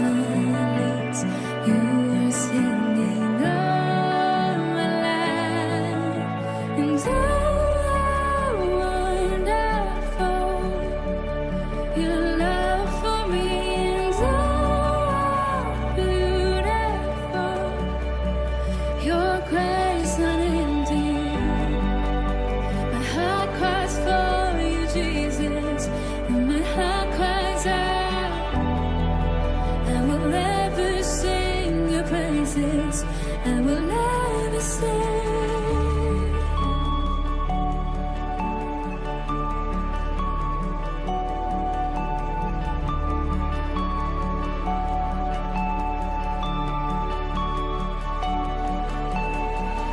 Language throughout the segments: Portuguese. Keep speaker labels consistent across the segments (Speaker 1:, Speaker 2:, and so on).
Speaker 1: leads, you are singing all my life. And oh, how wonderful your love for me, and oh, how beautiful your grace unending. My heart cries for you, Jesus, and my heart cries out. I will ever sing your praises. I will ever sing.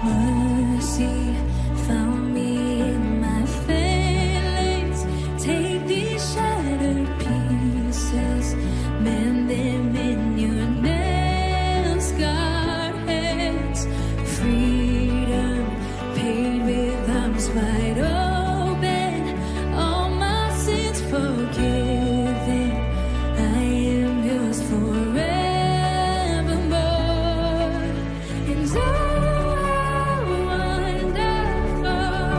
Speaker 1: Mercy found me in my failings. Take these shattered pieces, mend them in your nail-scarred hands. Freedom paid with arms wide open, all my sins forgiven. I am yours forevermore. And oh, how wonderful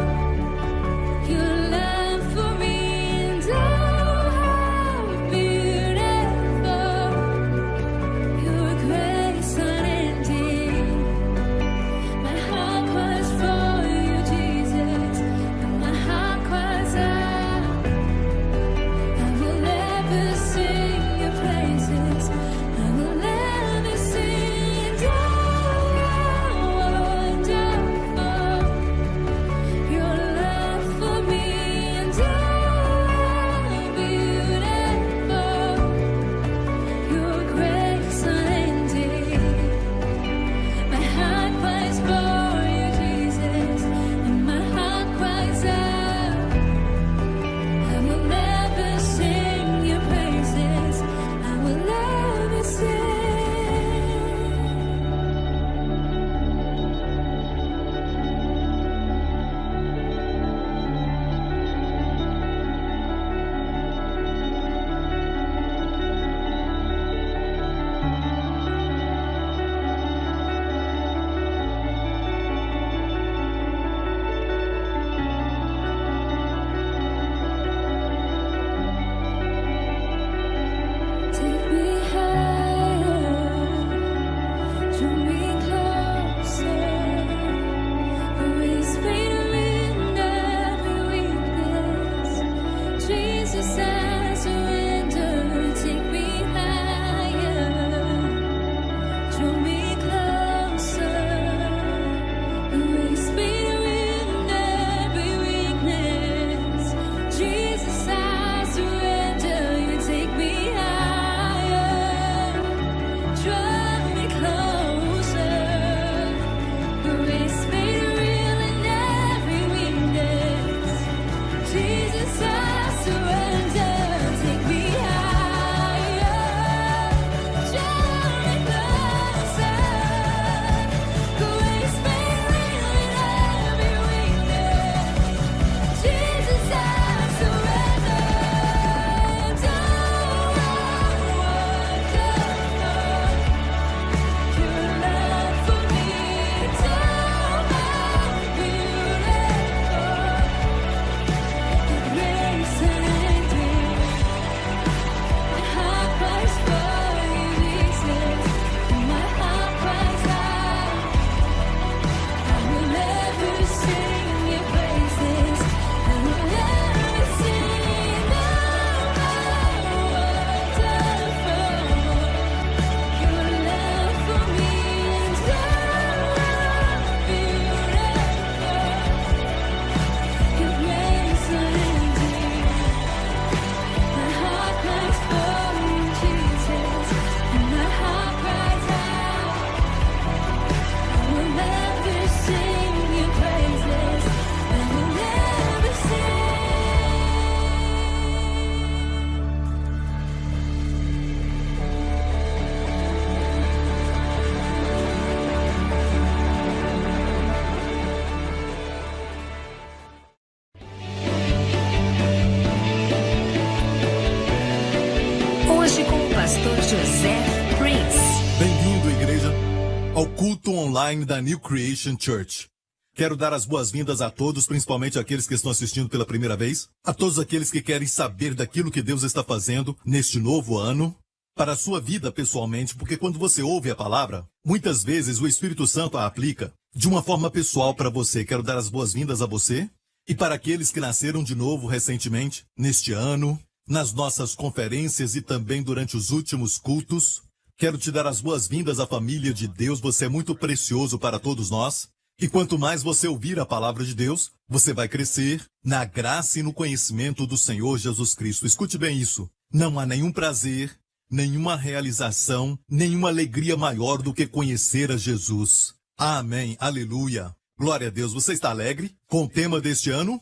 Speaker 2: online da New Creation Church. Quero dar as boas-vindas a todos, principalmente aqueles que estão assistindo pela primeira vez, a todos aqueles que querem saber daquilo que Deus está fazendo neste novo ano, para a sua vida pessoalmente, porque quando você ouve a palavra, muitas vezes o Espírito Santo a aplica de uma forma pessoal para você. Quero dar as boas-vindas a você e para aqueles que nasceram de novo recentemente, neste ano, nas nossas conferências e também durante os últimos cultos. Quero te dar as boas-vindas à família de Deus. Você é muito precioso para todos nós. E quanto mais você ouvir a palavra de Deus, você vai crescer na graça e no conhecimento do Senhor Jesus Cristo. Escute bem isso. Não há nenhum prazer, nenhuma realização, nenhuma alegria maior do que conhecer a Jesus. Amém. Aleluia. Glória a Deus. Você está alegre com o tema deste ano?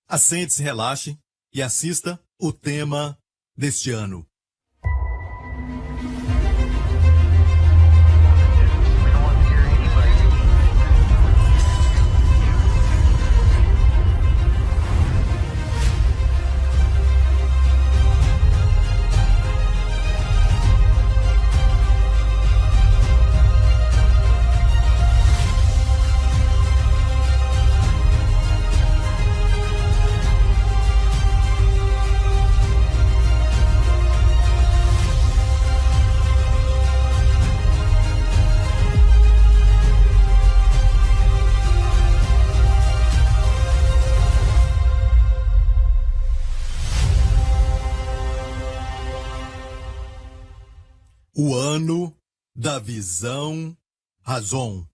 Speaker 2: Assente-se, relaxe e assista o tema deste ano. O ano da visão Razon.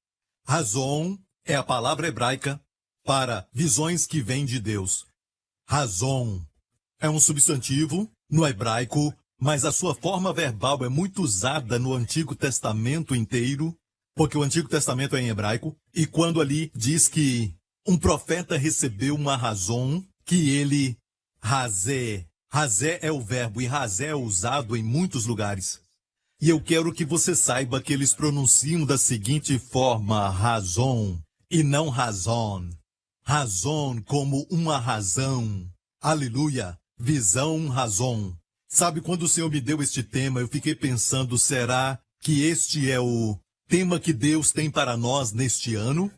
Speaker 2: Razon é a palavra hebraica para visões que vêm de Deus. Razon é um substantivo no hebraico, mas a sua forma verbal é muito usada no Antigo Testamento inteiro, porque o Antigo Testamento é em hebraico, e quando ali diz que um profeta recebeu uma razão, que ele razé é o verbo, e razé é usado em muitos lugares. E eu quero que você saiba que eles pronunciam da seguinte forma, razão, e não razão. Razão como uma razão. Aleluia. Visão, razão. Sabe, quando o Senhor me deu este tema, eu fiquei pensando, será que este é o tema que Deus tem para nós neste ano?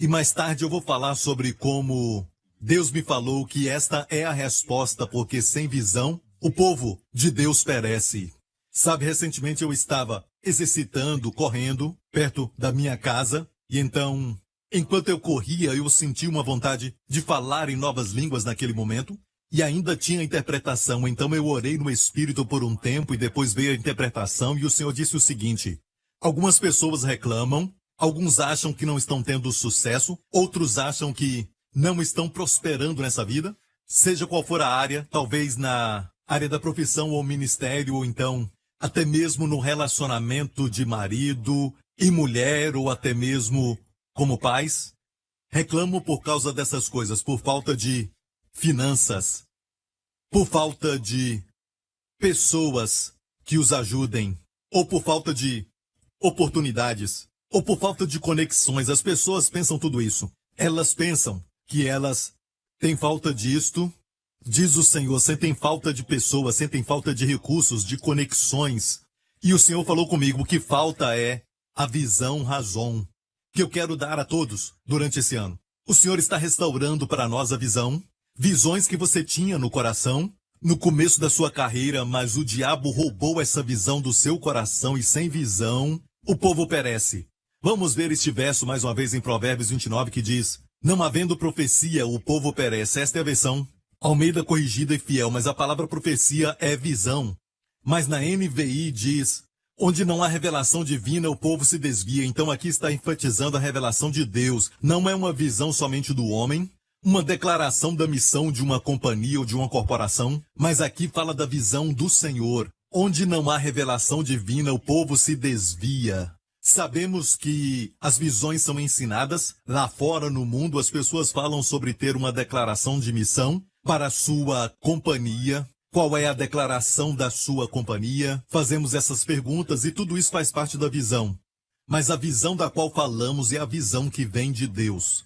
Speaker 2: E mais tarde eu vou falar sobre como Deus me falou que esta é a resposta, porque sem visão, o povo de Deus perece. Sabe, recentemente eu estava exercitando, correndo, perto da minha casa, e então, enquanto eu corria, eu senti uma vontade de falar em novas línguas naquele momento, e ainda tinha interpretação. Então eu orei no Espírito por um tempo, e depois veio a interpretação, e o Senhor disse o seguinte: algumas pessoas reclamam, alguns acham que não estão tendo sucesso, outros acham que não estão prosperando nessa vida, seja qual for a área, talvez na área da profissão ou ministério, ou então até mesmo no relacionamento de marido e mulher, ou até mesmo como pais, reclamam por causa dessas coisas, por falta de finanças, por falta de pessoas que os ajudem, ou por falta de oportunidades, ou por falta de conexões. As pessoas pensam tudo isso. Elas pensam que elas têm falta disto. Diz o Senhor, sentem falta de pessoas, sentem falta de recursos, de conexões. E o Senhor falou comigo, o que falta é a visão razão, que eu quero dar a todos durante esse ano. O Senhor está restaurando para nós a visão, visões que você tinha no coração, no começo da sua carreira, mas o diabo roubou essa visão do seu coração, e sem visão, o povo perece. Vamos ver este verso mais uma vez em Provérbios 29, que diz: não havendo profecia, o povo perece. Esta é a versão Almeida Corrigida e Fiel, mas a palavra profecia é visão. Mas na NVI diz: onde não há revelação divina, o povo se desvia. Então aqui está enfatizando a revelação de Deus. Não é uma visão somente do homem, uma declaração da missão de uma companhia ou de uma corporação, mas aqui fala da visão do Senhor. Onde não há revelação divina, o povo se desvia. Sabemos que as visões são ensinadas. Lá fora no mundo, as pessoas falam sobre ter uma declaração de missão para a sua companhia. Qual é a declaração da sua companhia? Fazemos essas perguntas e tudo isso faz parte da visão. Mas a visão da qual falamos é a visão que vem de Deus.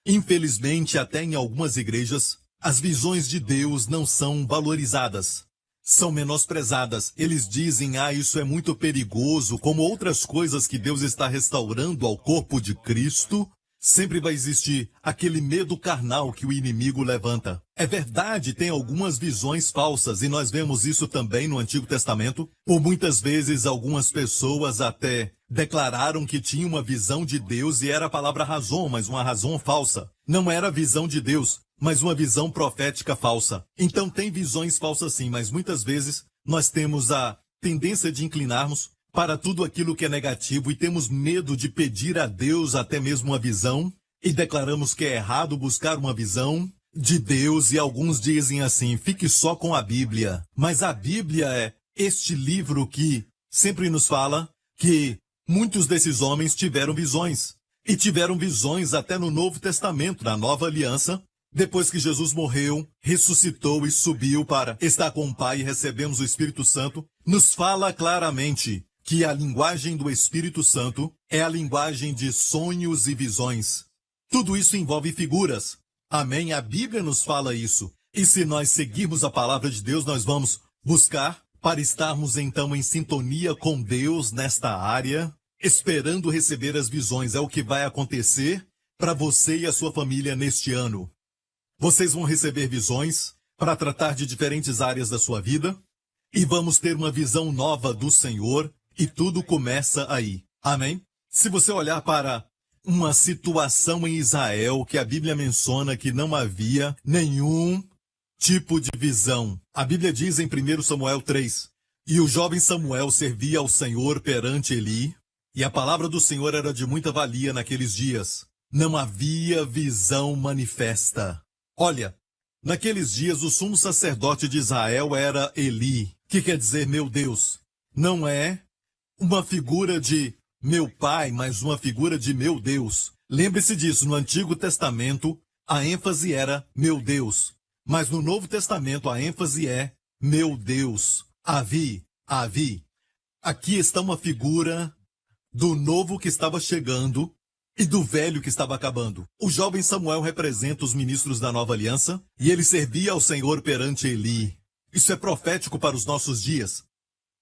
Speaker 2: Infelizmente, até em algumas igrejas, as visões de Deus não são valorizadas. são menosprezadas. Eles dizem, isso é muito perigoso, como outras coisas que Deus está restaurando ao corpo de Cristo. Sempre vai existir aquele medo carnal que o inimigo levanta. É verdade, tem algumas visões falsas, e nós vemos isso também no Antigo Testamento. Por muitas vezes, algumas pessoas até declararam que tinham uma visão de Deus e era a palavra razão, mas uma razão falsa. Não era a visão de Deus, mas uma visão profética falsa. Então tem visões falsas sim, mas muitas vezes nós temos a tendência de inclinarmos para tudo aquilo que é negativo e temos medo de pedir a Deus até mesmo uma visão e declaramos que é errado buscar uma visão de Deus e alguns dizem assim, fique só com a Bíblia. Mas a Bíblia é este livro que sempre nos fala que muitos desses homens tiveram visões. E tiveram visões até no Novo Testamento, na Nova Aliança. Depois que Jesus morreu, ressuscitou e subiu para estar com o Pai e recebemos o Espírito Santo, nos fala claramente que a linguagem do Espírito Santo é a linguagem de sonhos e visões. Tudo isso envolve figuras. Amém? A Bíblia nos fala isso. E se nós seguirmos a palavra de Deus, nós vamos buscar para estarmos então em sintonia com Deus nesta área, esperando receber as visões. É o que vai acontecer para você e a sua família neste ano. Vocês vão receber visões para tratar de diferentes áreas da sua vida e vamos ter uma visão nova do Senhor e tudo começa aí. Amém? Se você olhar para uma situação em Israel que a Bíblia menciona que não havia nenhum tipo de visão. A Bíblia diz em 1 Samuel 3, e o jovem Samuel servia ao Senhor perante Eli, e a palavra do Senhor era de muita valia naqueles dias. Não havia visão manifesta. Olha, naqueles dias o sumo sacerdote de Israel era Eli, que quer dizer meu Deus. Não é uma figura de meu pai, mas uma figura de meu Deus. Lembre-se disso, no Antigo Testamento a ênfase era meu Deus, mas no Novo Testamento a ênfase é meu Deus. Avi. Aqui está uma figura do novo que estava chegando e do velho que estava acabando. O jovem Samuel representa os ministros da nova aliança e ele servia ao Senhor perante Eli. Isso é profético para os nossos dias.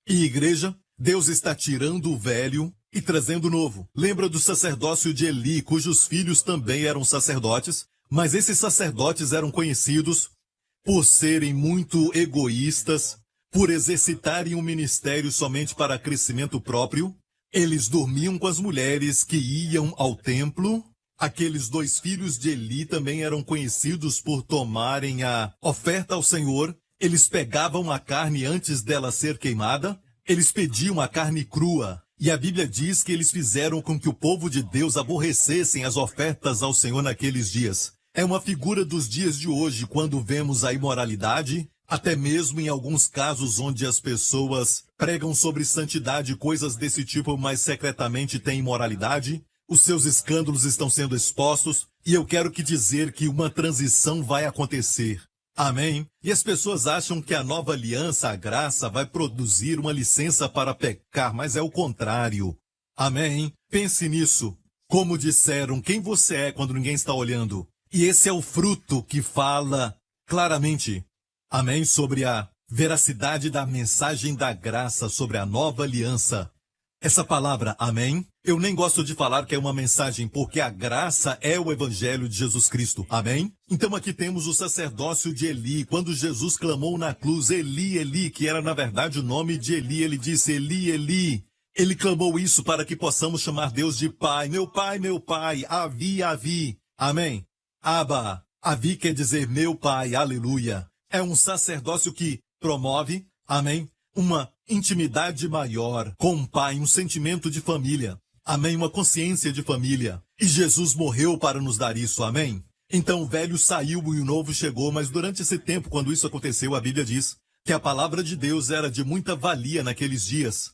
Speaker 2: E igreja, Deus está tirando o velho e trazendo o novo. Lembra do sacerdócio de Eli, cujos filhos também eram sacerdotes, mas esses sacerdotes eram conhecidos por serem muito egoístas, por exercitarem um ministério somente para crescimento próprio. Eles dormiam com as mulheres que iam ao templo. Aqueles 2 filhos de Eli também eram conhecidos por tomarem a oferta ao Senhor. Eles pegavam a carne antes dela ser queimada. Eles pediam a carne crua. E a Bíblia diz que eles fizeram com que o povo de Deus aborrecessem as ofertas ao Senhor naqueles dias. É uma figura dos dias de hoje, quando vemos a imoralidade, até mesmo em alguns casos onde as pessoas pregam sobre santidade, coisas desse tipo, mas secretamente têm imoralidade. Os seus escândalos estão sendo expostos, e eu quero dizer que uma transição vai acontecer. Amém? E as pessoas acham que a nova aliança, a graça, vai produzir uma licença para pecar, mas é o contrário. Amém? Pense nisso. Como disseram, quem você é quando ninguém está olhando? E esse é o fruto que fala claramente. Amém? Sobre a veracidade da mensagem da graça, sobre a nova aliança. Essa palavra, amém, eu nem gosto de falar que é uma mensagem, porque a graça é o evangelho de Jesus Cristo, amém? Então aqui temos o sacerdócio de Eli, quando Jesus clamou na cruz, Eli, Eli, que era na verdade o nome de Eli, ele disse, Eli, Eli. Ele clamou isso para que possamos chamar Deus de Pai, meu Pai, Avi, Avi, amém? Abba, Avi quer dizer meu Pai, aleluia. É um sacerdócio que promove, amém, uma intimidade maior com o Pai, um sentimento de família, amém, uma consciência de família. E Jesus morreu para nos dar isso, amém? Então o velho saiu e o novo chegou, mas durante esse tempo, quando isso aconteceu, a Bíblia diz que a palavra de Deus era de muita valia naqueles dias.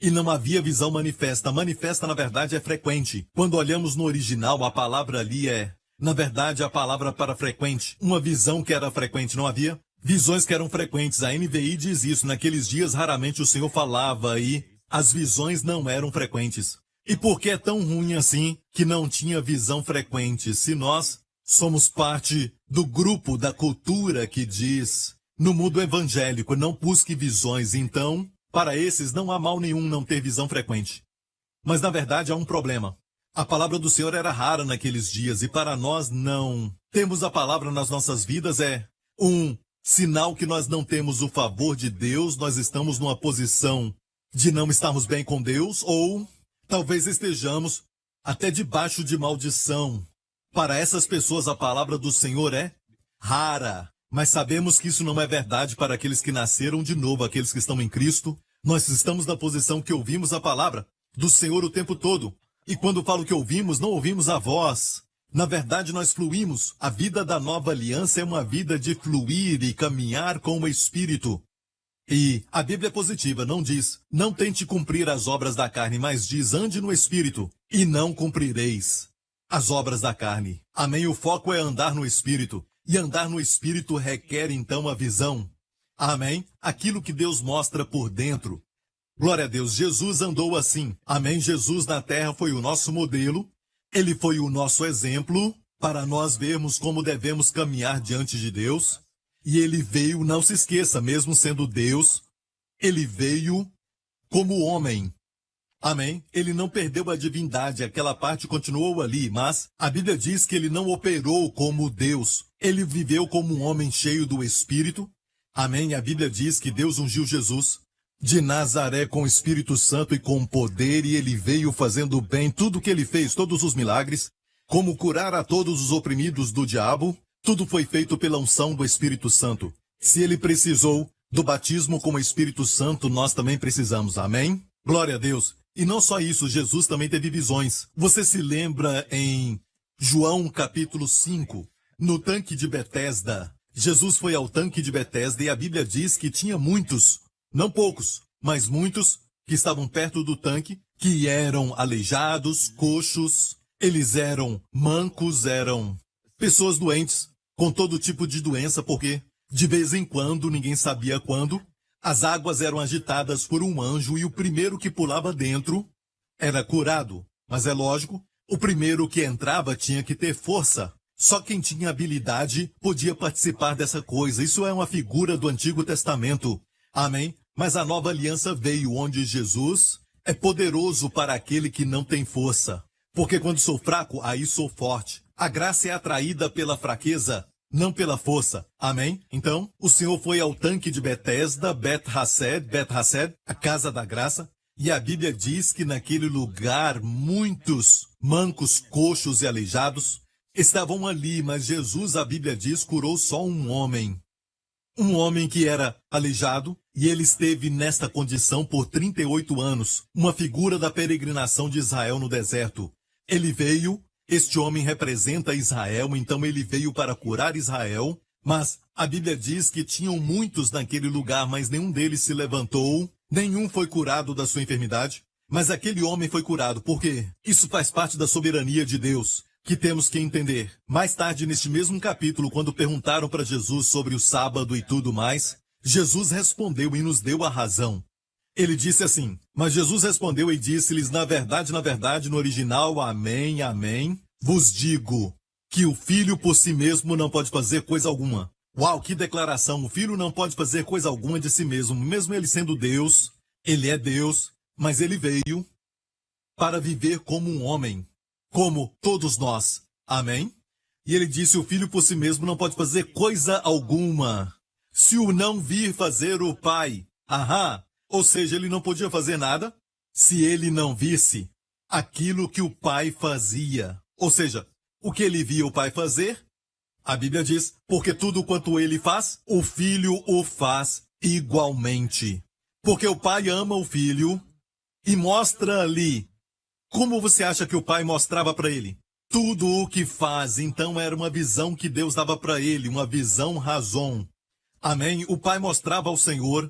Speaker 2: E não havia visão manifesta. Manifesta, na verdade, é frequente. Quando olhamos no original, a palavra ali é, na verdade, a palavra para frequente. Uma visão que era frequente, não havia? Visões que eram frequentes. A NVI diz isso. Naqueles dias, raramente o Senhor falava e as visões não eram frequentes. E por que é tão ruim assim que não tinha visão frequente? Se nós somos parte do grupo da cultura que diz no mundo evangélico, não busque visões, então, para esses não há mal nenhum não ter visão frequente. Mas na verdade há um problema. A palavra do Senhor era rara naqueles dias e para nós não termos a palavra nas nossas vidas é um sinal que nós não temos o favor de Deus, nós estamos numa posição de não estarmos bem com Deus ou talvez estejamos até debaixo de maldição. Para essas pessoas a palavra do Senhor é rara, mas sabemos que isso não é verdade para aqueles que nasceram de novo, aqueles que estão em Cristo. Nós estamos na posição que ouvimos a palavra do Senhor o tempo todo. E quando falo que ouvimos, não ouvimos a voz. Na verdade, nós fluímos. A vida da nova aliança é uma vida de fluir e caminhar com o Espírito. E a Bíblia é positiva, não diz, não tente cumprir as obras da carne, mas diz, ande no Espírito, e não cumprireis as obras da carne. Amém? O foco é andar no Espírito. E andar no Espírito requer, então, a visão. Amém? Aquilo que Deus mostra por dentro. Glória a Deus, Jesus andou assim. Amém? Jesus na terra foi o nosso modelo. Ele foi o nosso exemplo para nós vermos como devemos caminhar diante de Deus. E ele veio, não se esqueça, mesmo sendo Deus, ele veio como homem. Amém? Ele não perdeu a divindade, aquela parte continuou ali, mas a Bíblia diz que ele não operou como Deus. Ele viveu como um homem cheio do Espírito. Amém? A Bíblia diz que Deus ungiu Jesus de Nazaré com o Espírito Santo e com poder, e ele veio fazendo bem tudo o que ele fez, todos os milagres, como curar a todos os oprimidos do diabo, tudo foi feito pela unção do Espírito Santo. Se ele precisou do batismo com o Espírito Santo, nós também precisamos, amém? Glória a Deus. E não só isso, Jesus também teve visões. Você se lembra em João capítulo 5, no tanque de Betesda? Jesus foi ao tanque de Betesda e a Bíblia diz que tinha muitos, não poucos, mas muitos que estavam perto do tanque, que eram aleijados, coxos, eles eram mancos, eram pessoas doentes, com todo tipo de doença, porque de vez em quando, ninguém sabia quando, as águas eram agitadas por um anjo e o primeiro que pulava dentro era curado. Mas é lógico, o primeiro que entrava tinha que ter força. Só quem tinha habilidade podia participar dessa coisa. Isso é uma figura do Antigo Testamento. Amém? Mas a nova aliança veio onde Jesus é poderoso para aquele que não tem força. Porque quando sou fraco, aí sou forte. A graça é atraída pela fraqueza, não pela força. Amém? Então, o Senhor foi ao tanque de Betesda, Bet-Hased, a casa da graça. E a Bíblia diz que naquele lugar muitos mancos, coxos e aleijados estavam ali, mas Jesus, a Bíblia diz, curou só um homem. Um homem que era aleijado, e ele esteve nesta condição por 38 anos, uma figura da peregrinação de Israel no deserto. Ele veio, este homem representa Israel, então ele veio para curar Israel, mas a Bíblia diz que tinham muitos naquele lugar, mas nenhum deles se levantou, nenhum foi curado da sua enfermidade, mas aquele homem foi curado. Por quê? Isso faz parte da soberania de Deus, que temos que entender. Mais tarde, neste mesmo capítulo, quando perguntaram para Jesus sobre o sábado e tudo mais, Jesus respondeu e nos deu a razão. Ele disse assim, mas Jesus respondeu e disse-lhes, na verdade, no original, amém, amém, vos digo que o filho por si mesmo não pode fazer coisa alguma. Uau, que declaração! O filho não pode fazer coisa alguma de si mesmo, mesmo ele sendo Deus, ele é Deus, mas ele veio para viver como um homem, como todos nós. Amém? E ele disse, o filho por si mesmo não pode fazer coisa alguma, se o não vir fazer o Pai. Aham! Ou seja, ele não podia fazer nada se ele não visse aquilo que o Pai fazia. Ou seja, o que ele via o Pai fazer, a Bíblia diz, porque tudo quanto ele faz, o Filho o faz igualmente. Porque o Pai ama o Filho e mostra ali. Como você acha que o Pai mostrava para ele? Tudo o que faz. Então era uma visão que Deus dava para ele, uma visão razão. Amém? O Pai mostrava ao Senhor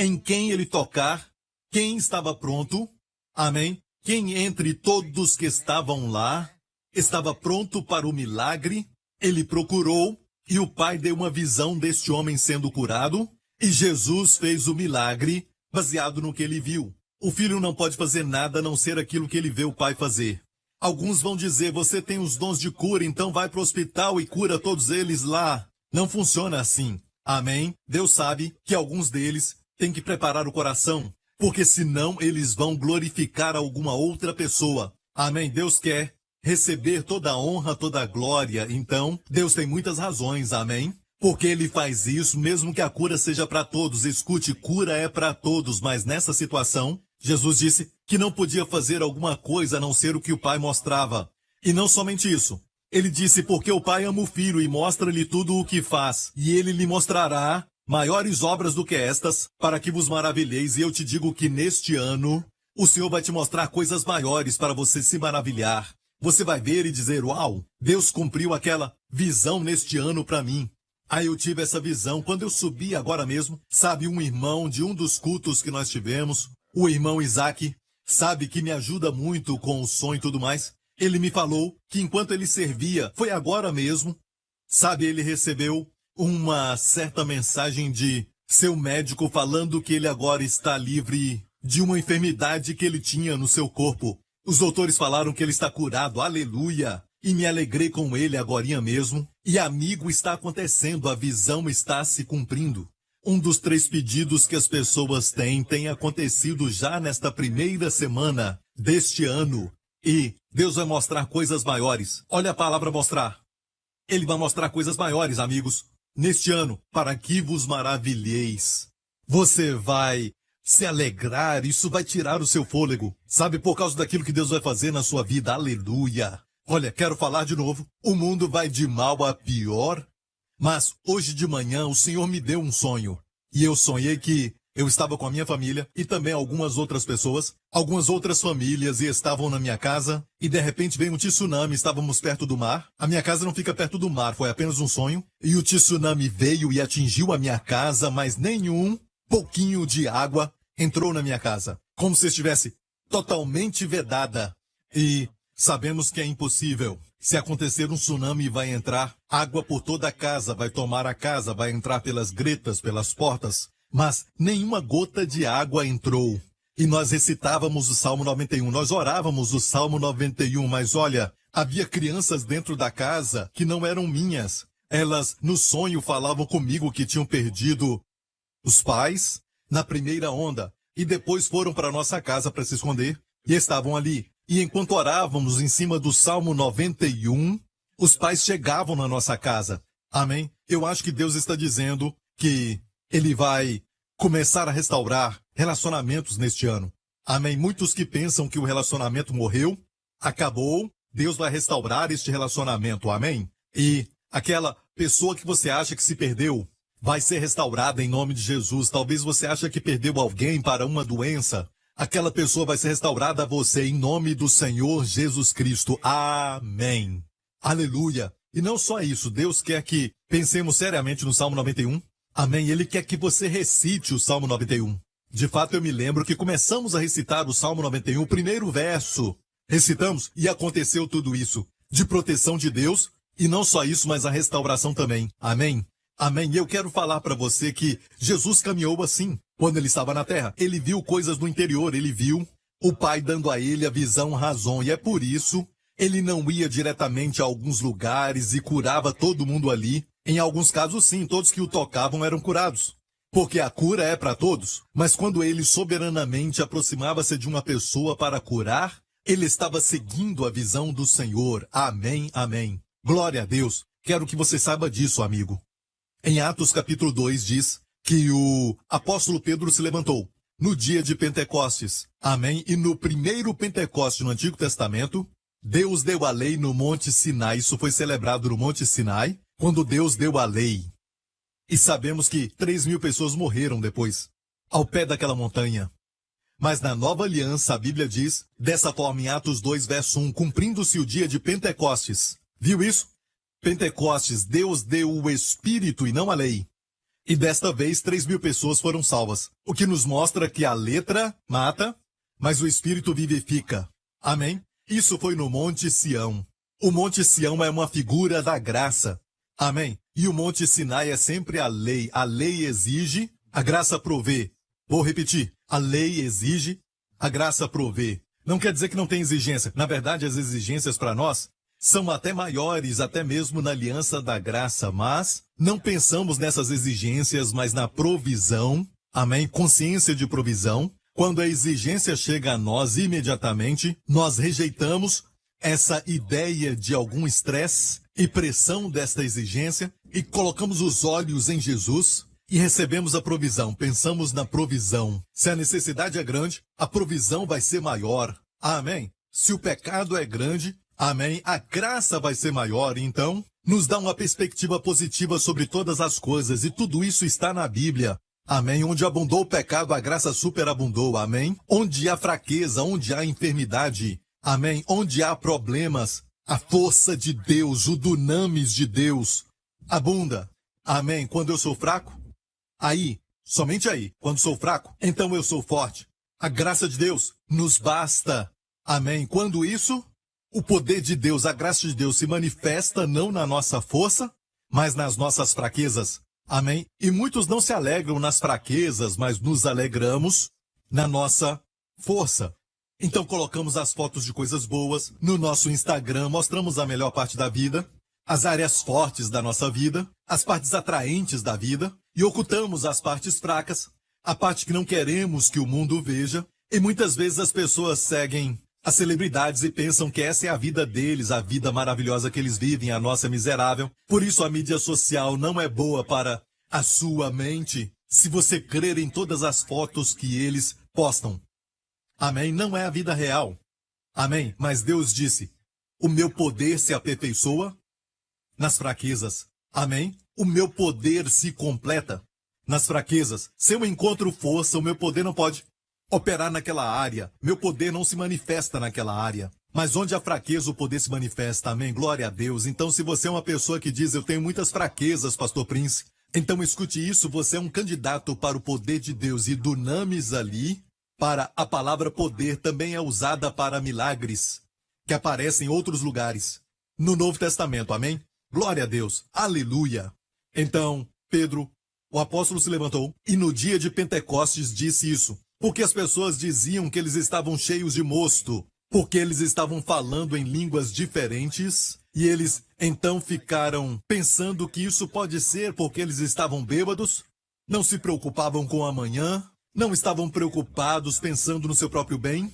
Speaker 2: em quem ele tocar, quem estava pronto. Amém? Quem entre todos que estavam lá estava pronto para o milagre. Ele procurou e o Pai deu uma visão deste homem sendo curado. E Jesus fez o milagre baseado no que ele viu. O filho não pode fazer nada a não ser aquilo que ele vê o Pai fazer. Alguns vão dizer, você tem os dons de cura, então vai para o hospital e cura todos eles lá. Não funciona assim. Amém? Deus sabe que alguns deles têm que preparar o coração, porque senão eles vão glorificar alguma outra pessoa. Amém? Deus quer receber toda a honra, toda a glória. Então, Deus tem muitas razões, amém? Porque Ele faz isso, mesmo que a cura seja para todos. Escute, cura é para todos, mas nessa situação, Jesus disse que não podia fazer alguma coisa a não ser o que o Pai mostrava. E não somente isso. Ele disse, porque o Pai ama o Filho e mostra-lhe tudo o que faz, e Ele lhe mostrará maiores obras do que estas, para que vos maravilheis. E eu te digo que neste ano, o Senhor vai te mostrar coisas maiores para você se maravilhar. Você vai ver e dizer, uau, Deus cumpriu aquela visão neste ano para mim. Aí eu tive essa visão quando eu subi agora mesmo, sabe, um irmão de um dos cultos que nós tivemos, o irmão Isaac, sabe, que me ajuda muito com o som e tudo mais. Ele me falou que enquanto ele servia, foi agora mesmo, sabe, ele recebeu uma certa mensagem de seu médico falando que ele agora está livre de uma enfermidade que ele tinha no seu corpo. Os doutores falaram que ele está curado, aleluia! E me alegrei com ele agorinha mesmo. E amigo, está acontecendo, a visão está se cumprindo. Um dos 3 pedidos que as pessoas têm tem acontecido já nesta primeira semana deste ano. E Deus vai mostrar coisas maiores. Olha a palavra mostrar. Ele vai mostrar coisas maiores, amigos, neste ano, para que vos maravilheis. Você vai se alegrar, isso vai tirar o seu fôlego, sabe, por causa daquilo que Deus vai fazer na sua vida, aleluia. Olha, quero falar de novo, o mundo vai de mal a pior, mas hoje de manhã o Senhor me deu um sonho, e eu sonhei que eu estava com a minha família e também algumas outras pessoas, algumas outras famílias, e estavam na minha casa, e de repente veio um tsunami, estávamos perto do mar, a minha casa não fica perto do mar, foi apenas um sonho, e o tsunami veio e atingiu a minha casa, mas nenhum pouquinho de água entrou na minha casa, como se estivesse totalmente vedada. E sabemos que é impossível. Se acontecer um tsunami, vai entrar água por toda a casa, vai tomar a casa, vai entrar pelas gretas, pelas portas. Mas nenhuma gota de água entrou. E nós recitávamos o Salmo 91, nós orávamos o Salmo 91, mas olha, havia crianças dentro da casa que não eram minhas. Elas, no sonho, falavam comigo que tinham perdido os pais na primeira onda, e depois foram para nossa casa para se esconder, e estavam ali. E enquanto orávamos em cima do Salmo 91, os pais chegavam na nossa casa. Amém? Eu acho que Deus está dizendo que Ele vai começar a restaurar relacionamentos neste ano. Amém? Muitos que pensam que o relacionamento morreu, acabou, Deus vai restaurar este relacionamento. Amém? E aquela pessoa que você acha que se perdeu, vai ser restaurada em nome de Jesus. Talvez você ache que perdeu alguém para uma doença. Aquela pessoa vai ser restaurada a você em nome do Senhor Jesus Cristo. Amém. Aleluia. E não só isso, Deus quer que pensemos seriamente no Salmo 91. Amém. Ele quer que você recite o Salmo 91. De fato, eu me lembro que começamos a recitar o Salmo 91, o primeiro verso. Recitamos e aconteceu tudo isso. De proteção de Deus, e não só isso, mas a restauração também. Amém. Amém. E eu quero falar para você que Jesus caminhou assim. Quando ele estava na terra, ele viu coisas no interior, ele viu o Pai dando a ele a visão, razão. E é por isso, ele não ia diretamente a alguns lugares e curava todo mundo ali. Em alguns casos, sim, todos que o tocavam eram curados. Porque a cura é para todos. Mas quando ele soberanamente aproximava-se de uma pessoa para curar, ele estava seguindo a visão do Senhor. Amém, amém. Glória a Deus. Quero que você saiba disso, amigo. Em Atos capítulo 2 diz que o apóstolo Pedro se levantou no dia de Pentecostes. Amém? E no primeiro Pentecoste no Antigo Testamento, Deus deu a lei no Monte Sinai. Isso foi celebrado no Monte Sinai, quando Deus deu a lei. E sabemos que 3.000 pessoas morreram depois, ao pé daquela montanha. Mas na Nova Aliança, a Bíblia diz, dessa forma em Atos 2, verso 1, cumprindo-se o dia de Pentecostes. Viu isso? Pentecostes, Deus deu o Espírito e não a lei. E desta vez 3.000 pessoas foram salvas. O que nos mostra que a letra mata, mas o Espírito vivifica. Amém? Isso foi no Monte Sião. O Monte Sião é uma figura da graça. Amém? E o Monte Sinai é sempre a lei. A lei exige, a graça provê. Vou repetir. A lei exige, a graça provê. Não quer dizer que não tem exigência. Na verdade, as exigências para nós são até maiores, até mesmo na aliança da graça, mas não pensamos nessas exigências, mas na provisão, amém? Consciência de provisão. Quando a exigência chega a nós imediatamente, nós rejeitamos essa ideia de algum estresse e pressão desta exigência e colocamos os olhos em Jesus e recebemos a provisão. Pensamos na provisão. Se a necessidade é grande, a provisão vai ser maior. Amém? Se o pecado é grande, amém, a graça vai ser maior. Então, nos dá uma perspectiva positiva sobre todas as coisas. E tudo isso está na Bíblia. Amém? Onde abundou o pecado, a graça superabundou. Amém? Onde há fraqueza, onde há enfermidade. Amém? Onde há problemas, a força de Deus, o dunamis de Deus abunda. Amém? Quando eu sou fraco, aí, somente aí, quando sou fraco, então eu sou forte. A graça de Deus nos basta. Amém? Quando isso, o poder de Deus, a graça de Deus se manifesta não na nossa força, mas nas nossas fraquezas. Amém? E muitos não se alegram nas fraquezas, mas nos alegramos na nossa força. Então colocamos as fotos de coisas boas no nosso Instagram, mostramos a melhor parte da vida, as áreas fortes da nossa vida, as partes atraentes da vida, e ocultamos as partes fracas, a parte que não queremos que o mundo veja. E muitas vezes as pessoas seguem as celebridades e pensam que essa é a vida deles, a vida maravilhosa que eles vivem, a nossa miserável. Por isso a mídia social não é boa para a sua mente, se você crer em todas as fotos que eles postam. Amém? Não é a vida real. Amém? Mas Deus disse, o meu poder se aperfeiçoa nas fraquezas. Amém? O meu poder se completa nas fraquezas. Se eu encontro força, o meu poder não pode operar naquela área. Meu poder não se manifesta naquela área. Mas onde há fraqueza, o poder se manifesta. Amém? Glória a Deus. Então, se você é uma pessoa que diz, eu tenho muitas fraquezas, Pastor Prince, então escute isso, você é um candidato para o poder de Deus. E dunamis ali, para a palavra poder, também é usada para milagres, que aparecem em outros lugares, no Novo Testamento. Amém? Glória a Deus. Aleluia. Então, Pedro, o apóstolo, se levantou e no dia de Pentecostes disse isso. Porque as pessoas diziam que eles estavam cheios de mosto, porque eles estavam falando em línguas diferentes, e eles então ficaram pensando que isso pode ser porque eles estavam bêbados, não se preocupavam com o amanhã, não estavam preocupados pensando no seu próprio bem.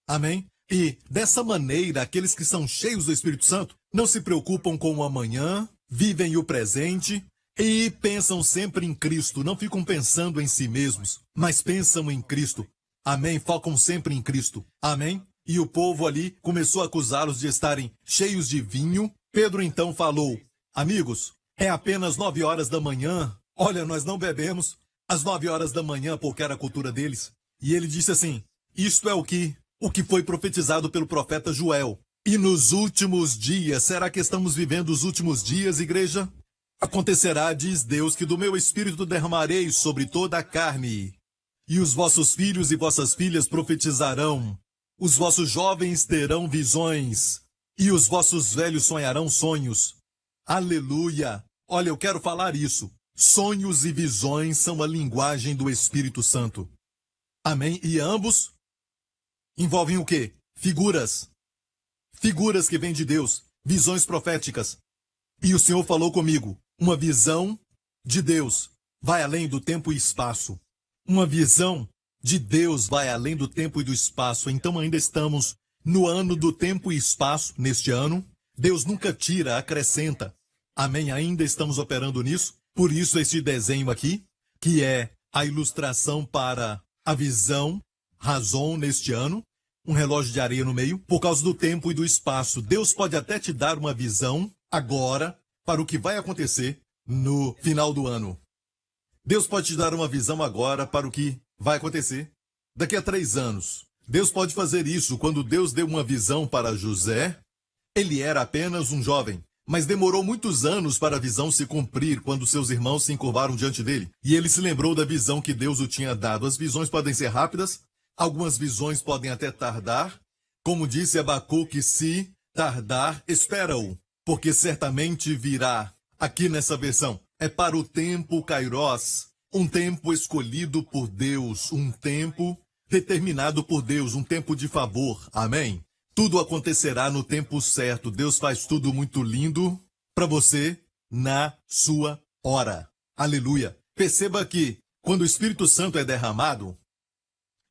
Speaker 2: Amém? E dessa maneira, aqueles que são cheios do Espírito Santo não se preocupam com o amanhã, vivem o presente e pensam sempre em Cristo, não ficam pensando em si mesmos, mas pensam em Cristo. Amém? Focam sempre em Cristo. Amém? E o povo ali começou a acusá-los de estarem cheios de vinho. Pedro então falou, amigos, é apenas 9 horas da manhã. Olha, nós não bebemos às 9 horas da manhã, porque era a cultura deles. E ele disse assim, isto é o que foi profetizado pelo profeta Joel. E nos últimos dias, será que estamos vivendo os últimos dias, igreja? Acontecerá, diz Deus, que do meu espírito derramarei sobre toda a carne. E os vossos filhos e vossas filhas profetizarão. Os vossos jovens terão visões. E os vossos velhos sonharão sonhos. Aleluia! Olha, eu quero falar isso. Sonhos e visões são a linguagem do Espírito Santo. Amém? E ambos envolvem o quê? Figuras. Figuras que vêm de Deus. Visões proféticas. E o Senhor falou comigo. Uma visão de Deus vai além do tempo e espaço. Uma visão de Deus vai além do tempo e do espaço. Então ainda estamos no ano do tempo e espaço, neste ano. Deus nunca tira, acrescenta. Amém? Ainda estamos operando nisso. Por isso este desenho aqui, que é a ilustração para a visão, razão neste ano. Um relógio de areia no meio, por causa do tempo e do espaço. Deus pode até te dar uma visão agora para o que vai acontecer no final do ano. Deus pode te dar uma visão agora para o que vai acontecer daqui a 3 anos. Deus pode fazer isso. Quando Deus deu uma visão para José, ele era apenas um jovem, mas demorou muitos anos para a visão se cumprir quando seus irmãos se encurvaram diante dele. E ele se lembrou da visão que Deus o tinha dado. As visões podem ser rápidas, algumas visões podem até tardar. Como disse Abacuque, se tardar, espera-o, porque certamente virá. Aqui nessa versão, é para o tempo Kairos, um tempo escolhido por Deus, um tempo determinado por Deus, um tempo de favor. Amém? Tudo acontecerá no tempo certo. Deus faz tudo muito lindo para você na sua hora. Aleluia. Perceba que quando o Espírito Santo é derramado,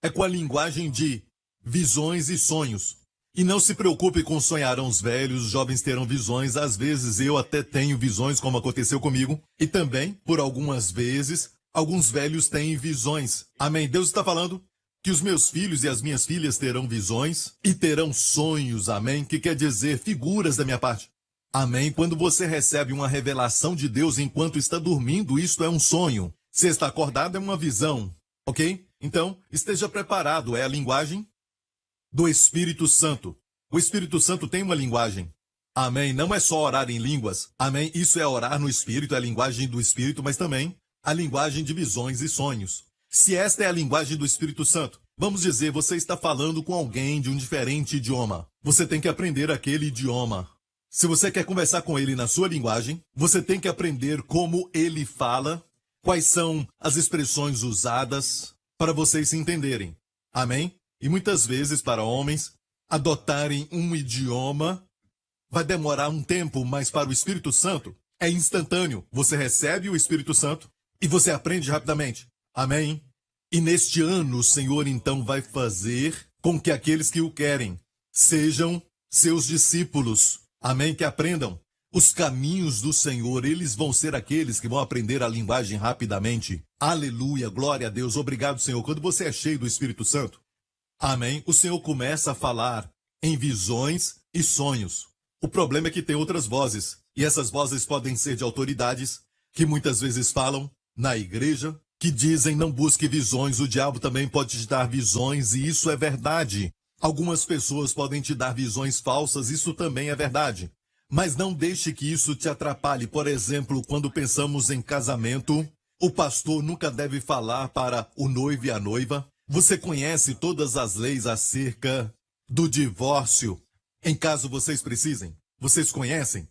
Speaker 2: é com a linguagem de visões e sonhos. E não se preocupe com sonharão os velhos, os jovens terão visões. Às vezes eu até tenho visões, como aconteceu comigo. E também, por algumas vezes, alguns velhos têm visões. Amém. Deus está falando que os meus filhos e as minhas filhas terão visões e terão sonhos. Amém. Que quer dizer figuras da minha parte. Amém. Quando você recebe uma revelação de Deus enquanto está dormindo, isto é um sonho. Se está acordado, é uma visão. Ok? Então, esteja preparado. É a linguagem do Espírito Santo. O Espírito Santo tem uma linguagem. Amém. Não é só orar em línguas. Amém. Isso é orar no Espírito, é a linguagem do Espírito, mas também a linguagem de visões e sonhos. Se esta é a linguagem do Espírito Santo, vamos dizer, você está falando com alguém de um diferente idioma. Você tem que aprender aquele idioma. Se você quer conversar com ele na sua linguagem, você tem que aprender como ele fala, quais são as expressões usadas, para vocês se entenderem. Amém? E muitas vezes, para homens, adotarem um idioma vai demorar um tempo, mas para o Espírito Santo é instantâneo. Você recebe o Espírito Santo e você aprende rapidamente. Amém? E neste ano o Senhor então vai fazer com que aqueles que o querem sejam seus discípulos. Amém? Que aprendam os caminhos do Senhor. Eles vão ser aqueles que vão aprender a linguagem rapidamente. Aleluia, glória a Deus. Obrigado, Senhor. Quando você é cheio do Espírito Santo, amém, o Senhor começa a falar em visões e sonhos. O problema é que tem outras vozes. E essas vozes podem ser de autoridades que muitas vezes falam na igreja, que dizem não busque visões. O diabo também pode te dar visões e isso é verdade. Algumas pessoas podem te dar visões falsas, isso também é verdade. Mas não deixe que isso te atrapalhe. Por exemplo, quando pensamos em casamento, o pastor nunca deve falar para o noivo e a noiva. Você conhece todas as leis acerca do divórcio, em caso vocês precisem? Vocês conhecem?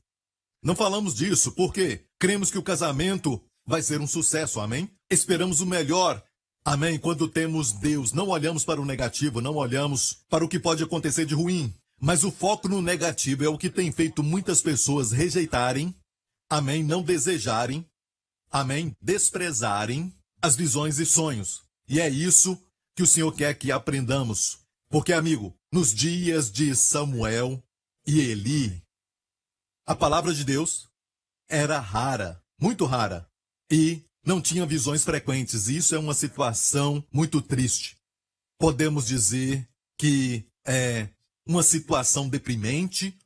Speaker 2: Não falamos disso porque cremos que o casamento vai ser um sucesso, amém? Esperamos o melhor, amém? Quando temos Deus, não olhamos para o negativo, não olhamos para o que pode acontecer de ruim. Mas o foco no negativo é o que tem feito muitas pessoas rejeitarem, amém? Não desejarem, amém? Desprezarem as visões e sonhos. E é isso que o Senhor quer que aprendamos. Porque, amigo, nos dias de Samuel e Eli, a palavra de Deus era rara, muito rara, e não tinha visões frequentes. Isso é uma situação muito triste. Podemos dizer que é uma situação deprimente,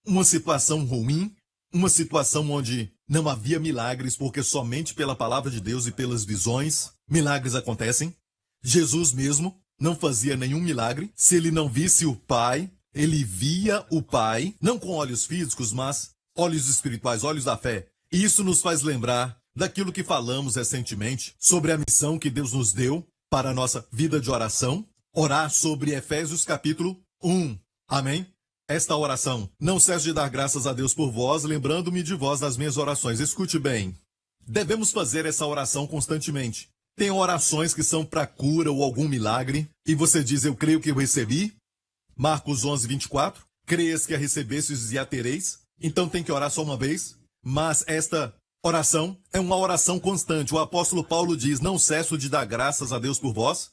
Speaker 2: uma situação ruim, uma situação onde não havia milagres, porque somente pela palavra de Deus e pelas visões milagres acontecem. Jesus mesmo não fazia nenhum milagre. Se ele não visse o Pai, ele via o Pai, não com olhos físicos, mas olhos espirituais, olhos da fé. E isso nos faz lembrar daquilo que falamos recentemente sobre a missão que Deus nos deu para a nossa vida de oração. Orar sobre Efésios capítulo 1. Amém? Esta oração. Não cesse de dar graças a Deus por vós, lembrando-me de vós nas minhas orações. Escute bem. Devemos fazer essa oração constantemente. Tem orações que são para cura ou algum milagre, e você diz, eu creio que eu recebi. Marcos 11, 24. Creias que a recebestes e a tereis. Então tem que orar só uma vez. Mas esta oração é uma oração constante. O apóstolo Paulo diz, não cesso de dar graças a Deus por vós.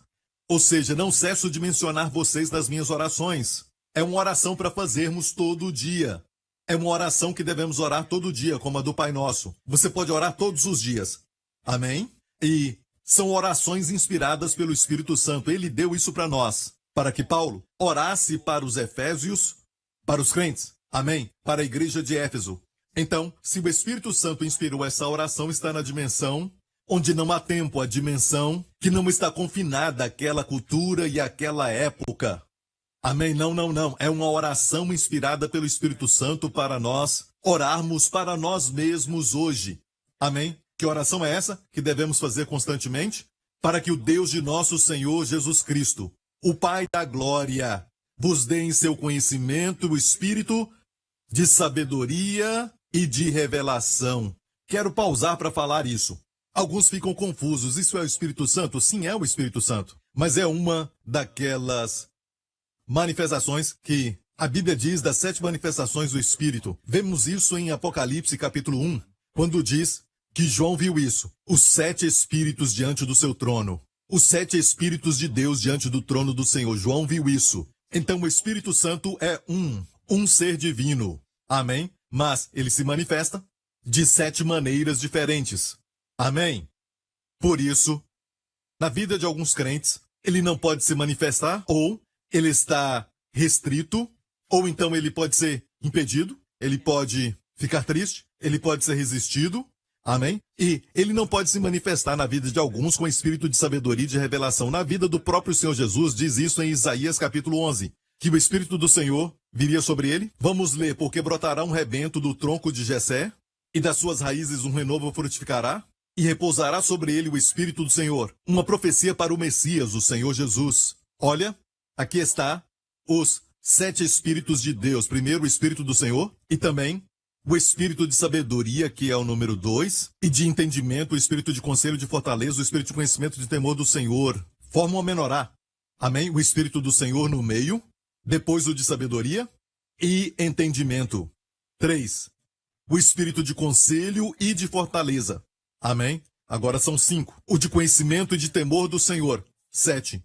Speaker 2: Ou seja, não cesso de mencionar vocês nas minhas orações. É uma oração para fazermos todo dia. É uma oração que devemos orar todo dia, como a do Pai Nosso. Você pode orar todos os dias. Amém? E são orações inspiradas pelo Espírito Santo. Ele deu isso para nós, para que Paulo orasse para os Efésios, para os crentes. Amém? Para a igreja de Éfeso. Então, se o Espírito Santo inspirou essa oração, está na dimensão onde não há tempo, a dimensão que não está confinada àquela cultura e àquela época. Amém? Não, não, não. É uma oração inspirada pelo Espírito Santo para nós orarmos para nós mesmos hoje. Amém? Que oração é essa que devemos fazer constantemente? Para que o Deus de nosso Senhor Jesus Cristo, o Pai da glória, vos dê em seu conhecimento o espírito de sabedoria e de revelação. Quero pausar para falar isso. Alguns ficam confusos. Isso é o Espírito Santo? Sim, é o Espírito Santo. Mas é uma daquelas manifestações que a Bíblia diz das 7 manifestações do Espírito. Vemos isso em Apocalipse capítulo 1, quando diz que João viu isso. Os 7 Espíritos diante do seu trono. Os 7 Espíritos de Deus diante do trono do Senhor. João viu isso. Então o Espírito Santo é um ser divino. Amém? Mas ele se manifesta de 7 maneiras diferentes. Amém? Por isso, na vida de alguns crentes, ele não pode se manifestar, ou ele está restrito, ou então ele pode ser impedido, ele pode ficar triste, ele pode ser resistido. Amém? E ele não pode se manifestar na vida de alguns com espírito de sabedoria e de revelação. Na vida do próprio Senhor Jesus, diz isso em Isaías capítulo 11, que o Espírito do Senhor viria sobre ele. Vamos ler, porque brotará um rebento do tronco de Jessé, e das suas raízes um renovo frutificará, e repousará sobre ele o Espírito do Senhor. Uma profecia para o Messias, o Senhor Jesus. Olha, aqui está os 7 Espíritos de Deus. Primeiro, o Espírito do Senhor, e também o Espírito de sabedoria, que é o número 2, e de entendimento, o Espírito de conselho, de fortaleza, o Espírito de conhecimento, de temor do Senhor. Forma uma menorá. Amém? O Espírito do Senhor no meio, depois o de sabedoria e entendimento. 3. O Espírito de conselho e de fortaleza. Amém? Agora são 5. O de conhecimento e de temor do Senhor. 7.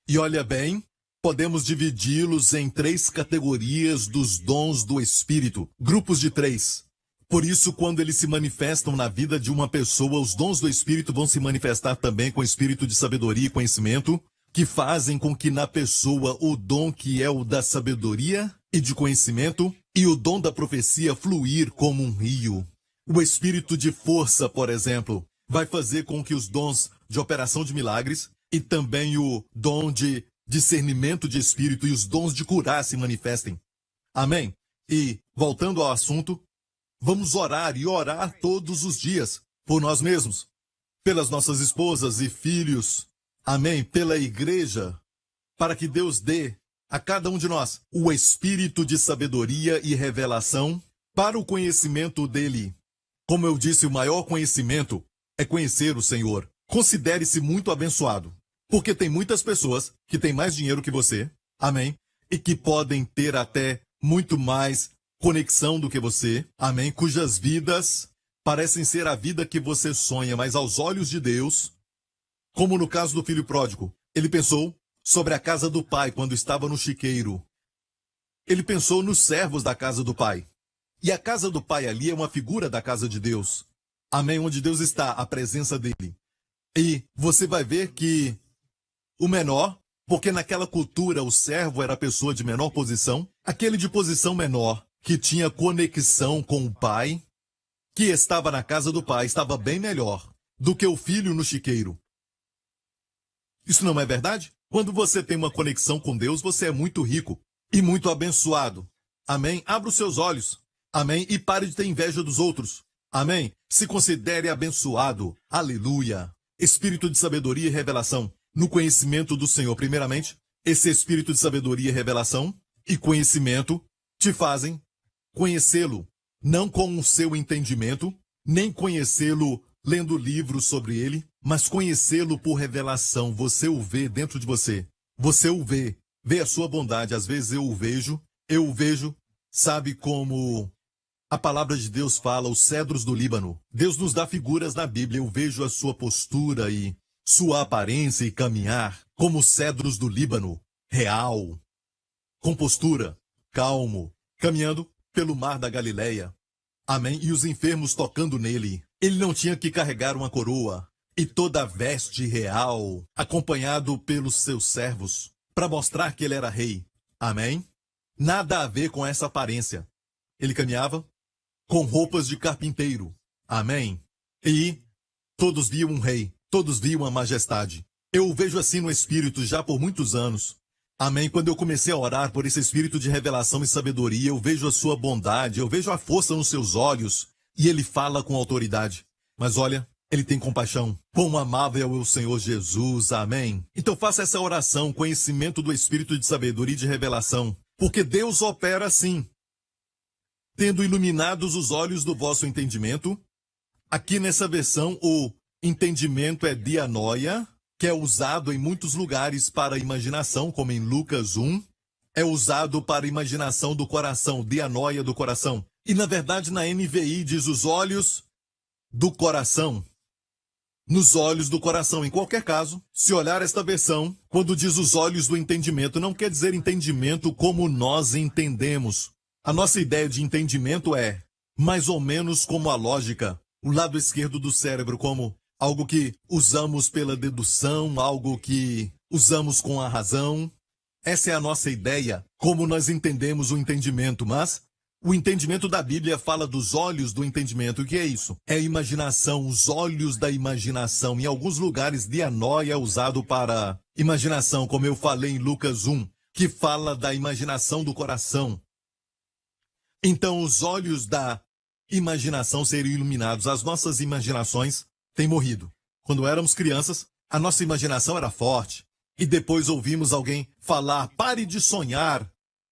Speaker 2: E olha bem, podemos dividi-los em 3 categorias dos dons do Espírito. Grupos de 3. Por isso, quando eles se manifestam na vida de uma pessoa, os dons do Espírito vão se manifestar também com espírito de sabedoria e conhecimento, que fazem com que na pessoa o dom que é o da sabedoria e de conhecimento e o dom da profecia fluir como um rio. O espírito de força, por exemplo, vai fazer com que os dons de operação de milagres e também o dom de discernimento de espírito e os dons de curar se manifestem. Amém? E, voltando ao assunto, vamos orar e orar todos os dias por nós mesmos, pelas nossas esposas e filhos. Amém? Pela igreja, para que Deus dê a cada um de nós o espírito de sabedoria e revelação para o conhecimento dele. Como eu disse, o maior conhecimento é conhecer o Senhor. Considere-se muito abençoado, porque tem muitas pessoas que têm mais dinheiro que você, amém? E que podem ter até muito mais conexão do que você, amém? Cujas vidas parecem ser a vida que você sonha, mas aos olhos de Deus, como no caso do filho pródigo, ele pensou sobre a casa do pai quando estava no chiqueiro. Ele pensou nos servos da casa do pai. E a casa do pai ali é uma figura da casa de Deus. Amém? Onde Deus está, a presença dele. E você vai ver que o menor, porque naquela cultura o servo era a pessoa de menor posição, aquele de posição menor, que tinha conexão com o pai, que estava na casa do pai, estava bem melhor do que o filho no chiqueiro. Isso não é verdade? Quando você tem uma conexão com Deus, você é muito rico e muito abençoado. Amém? Abra os seus olhos. Amém? E pare de ter inveja dos outros. Amém? Se considere abençoado. Aleluia. Espírito de sabedoria e revelação. No conhecimento do Senhor, primeiramente, esse espírito de sabedoria e revelação e conhecimento te fazem conhecê-lo, não com o seu entendimento, nem conhecê-lo lendo livros sobre ele, mas conhecê-lo por revelação. Você o vê dentro de você. Você o vê. Vê a sua bondade. Às vezes eu o vejo, sabe como a palavra de Deus fala, os cedros do Líbano. Deus nos dá figuras na Bíblia. Eu vejo a sua postura e sua aparência e caminhar como os cedros do Líbano, real, com postura, calmo, caminhando pelo mar da Galileia. Amém? E os enfermos tocando nele. Ele não tinha que carregar uma coroa e toda a veste real, acompanhado pelos seus servos, para mostrar que ele era rei. Amém? Nada a ver com essa aparência. Ele caminhava com roupas de carpinteiro. Amém? E todos viam um rei, todos viam a majestade. Eu o vejo assim no Espírito já por muitos anos. Amém? Quando eu comecei a orar por esse Espírito de revelação e sabedoria, eu vejo a sua bondade, eu vejo a força nos seus olhos, e ele fala com autoridade. Mas olha, ele tem compaixão. Quão amável é o Senhor Jesus. Amém? Então faça essa oração, conhecimento do Espírito de sabedoria e de revelação, porque Deus opera assim. Tendo iluminados os olhos do vosso entendimento, aqui nessa versão o entendimento é dianoia, que é usado em muitos lugares para a imaginação, como em Lucas 1, é usado para a imaginação do coração, dianoia do coração. E na verdade na NVI diz os olhos do coração. Nos olhos do coração. Em qualquer caso, se olhar esta versão, quando diz os olhos do entendimento, não quer dizer entendimento como nós entendemos. A nossa ideia de entendimento é mais ou menos como a lógica, o lado esquerdo do cérebro, como algo que usamos pela dedução, algo que usamos com a razão. Essa é a nossa ideia, como nós entendemos o entendimento, mas o entendimento da Bíblia fala dos olhos do entendimento. O que é isso? É a imaginação, os olhos da imaginação. Em alguns lugares, dianoia é usado para imaginação, como eu falei em Lucas 1, que fala da imaginação do coração. Então, os olhos da imaginação seriam iluminados. As nossas imaginações têm morrido. Quando éramos crianças, a nossa imaginação era forte. E depois ouvimos alguém falar, pare de sonhar,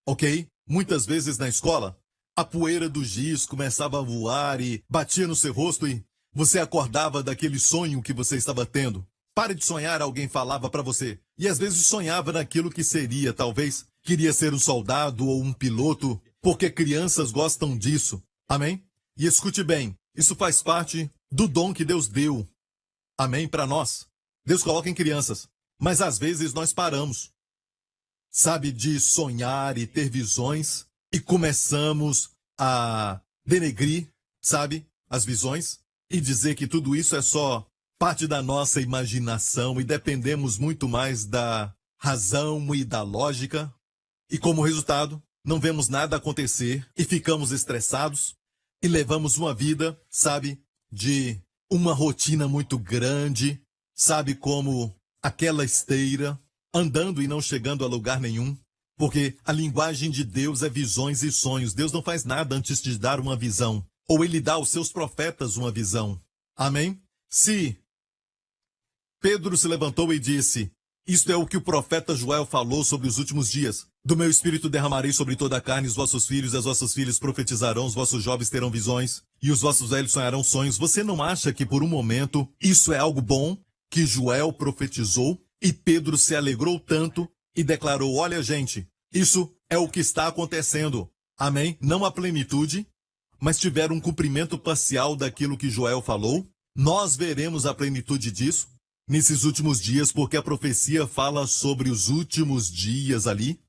Speaker 2: ok? Muitas vezes na escola, a poeira do giz começava a voar e batia no seu rosto e você acordava daquele sonho que você estava tendo. Pare de sonhar, alguém falava para você. E às vezes sonhava naquilo que seria, talvez queria ser um soldado ou um piloto, porque crianças gostam disso. Amém? E escute bem, isso faz parte do dom que Deus deu. Amém? Para nós. Deus coloca em crianças. Mas às vezes nós paramos, sabe, de sonhar e ter visões e começamos a denegrir, sabe, as visões e dizer que tudo isso é só parte da nossa imaginação e dependemos muito mais da razão e da lógica. E como resultado, não vemos nada acontecer e ficamos estressados e levamos uma vida, sabe, de uma rotina muito grande, sabe, como aquela esteira, andando e não chegando a lugar nenhum, porque a linguagem de Deus é visões e sonhos. Deus não faz nada antes de dar uma visão, ou ele dá aos seus profetas uma visão. Amém? Se Pedro se levantou e disse, isto é o que o profeta Joel falou sobre os últimos dias. Do meu espírito derramarei sobre toda a carne, os vossos filhos e as vossas filhas profetizarão, os vossos jovens terão visões, e os vossos velhos sonharão sonhos. Você não acha que por um momento isso é algo bom? Que Joel profetizou e Pedro se alegrou tanto e declarou, olha gente, isso é o que está acontecendo. Amém? Não a plenitude, mas tiveram um cumprimento parcial daquilo que Joel falou. Nós veremos a plenitude disso nesses últimos dias, porque a profecia fala sobre os últimos dias ali.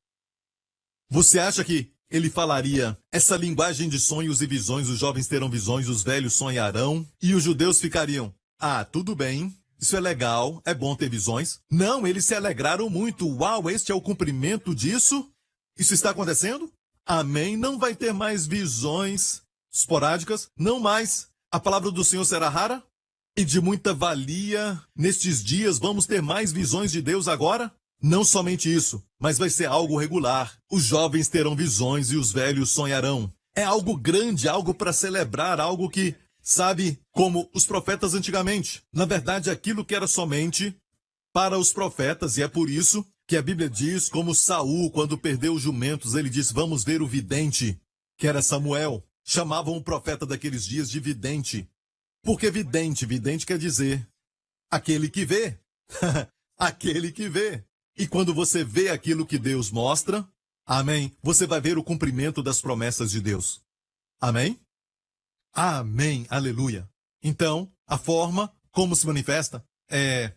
Speaker 2: Você acha que ele falaria essa linguagem de sonhos e visões, os jovens terão visões, os velhos sonharão, e os judeus ficariam, tudo bem, isso é legal, é bom ter visões. Não, eles se alegraram muito. Uau, este é o cumprimento disso? Isso está acontecendo? Amém. Não vai ter mais visões esporádicas, não mais. A palavra do Senhor será rara e de muita valia. Nestes dias vamos ter mais visões de Deus agora? Não somente isso, mas vai ser algo regular. Os jovens terão visões e os velhos sonharão. É algo grande, algo para celebrar, algo que, sabe, como os profetas antigamente. Na verdade, aquilo que era somente para os profetas, e é por isso que a Bíblia diz, como Saul, quando perdeu os jumentos, ele disse, vamos ver o vidente, que era Samuel. Chamavam o profeta daqueles dias de vidente. Por que vidente? Vidente quer dizer aquele que vê. Aquele que vê. E quando você vê aquilo que Deus mostra, amém, você vai ver o cumprimento das promessas de Deus. Amém? Amém, aleluia. Então, a forma como se manifesta é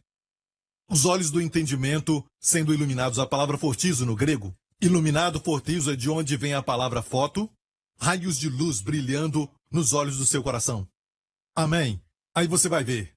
Speaker 2: os olhos do entendimento sendo iluminados. A palavra fortizo no grego. Iluminado, fortizo, é de onde vem a palavra foto. Raios de luz brilhando nos olhos do seu coração. Amém. Aí você vai ver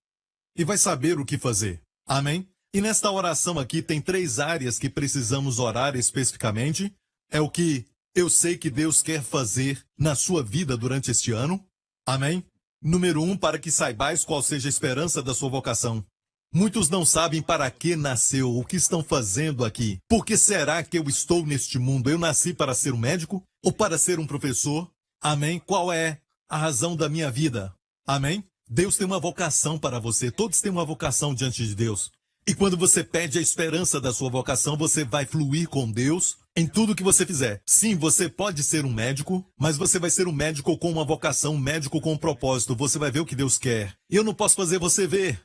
Speaker 2: e vai saber o que fazer. Amém? E nesta oração aqui tem 3 áreas que precisamos orar especificamente. É o que eu sei que Deus quer fazer na sua vida durante este ano. Amém? Número 1, para que saibais qual seja a esperança da sua vocação. Muitos não sabem para que nasceu, o que estão fazendo aqui. Por que será que eu estou neste mundo? Eu nasci para ser um médico ou para ser um professor? Amém? Qual é a razão da minha vida? Amém? Deus tem uma vocação para você. Todos têm uma vocação diante de Deus. E quando você pede a esperança da sua vocação, você vai fluir com Deus em tudo que você fizer. Sim, você pode ser um médico, mas você vai ser um médico com uma vocação, um médico com um propósito. Você vai ver o que Deus quer. E eu não posso fazer você ver.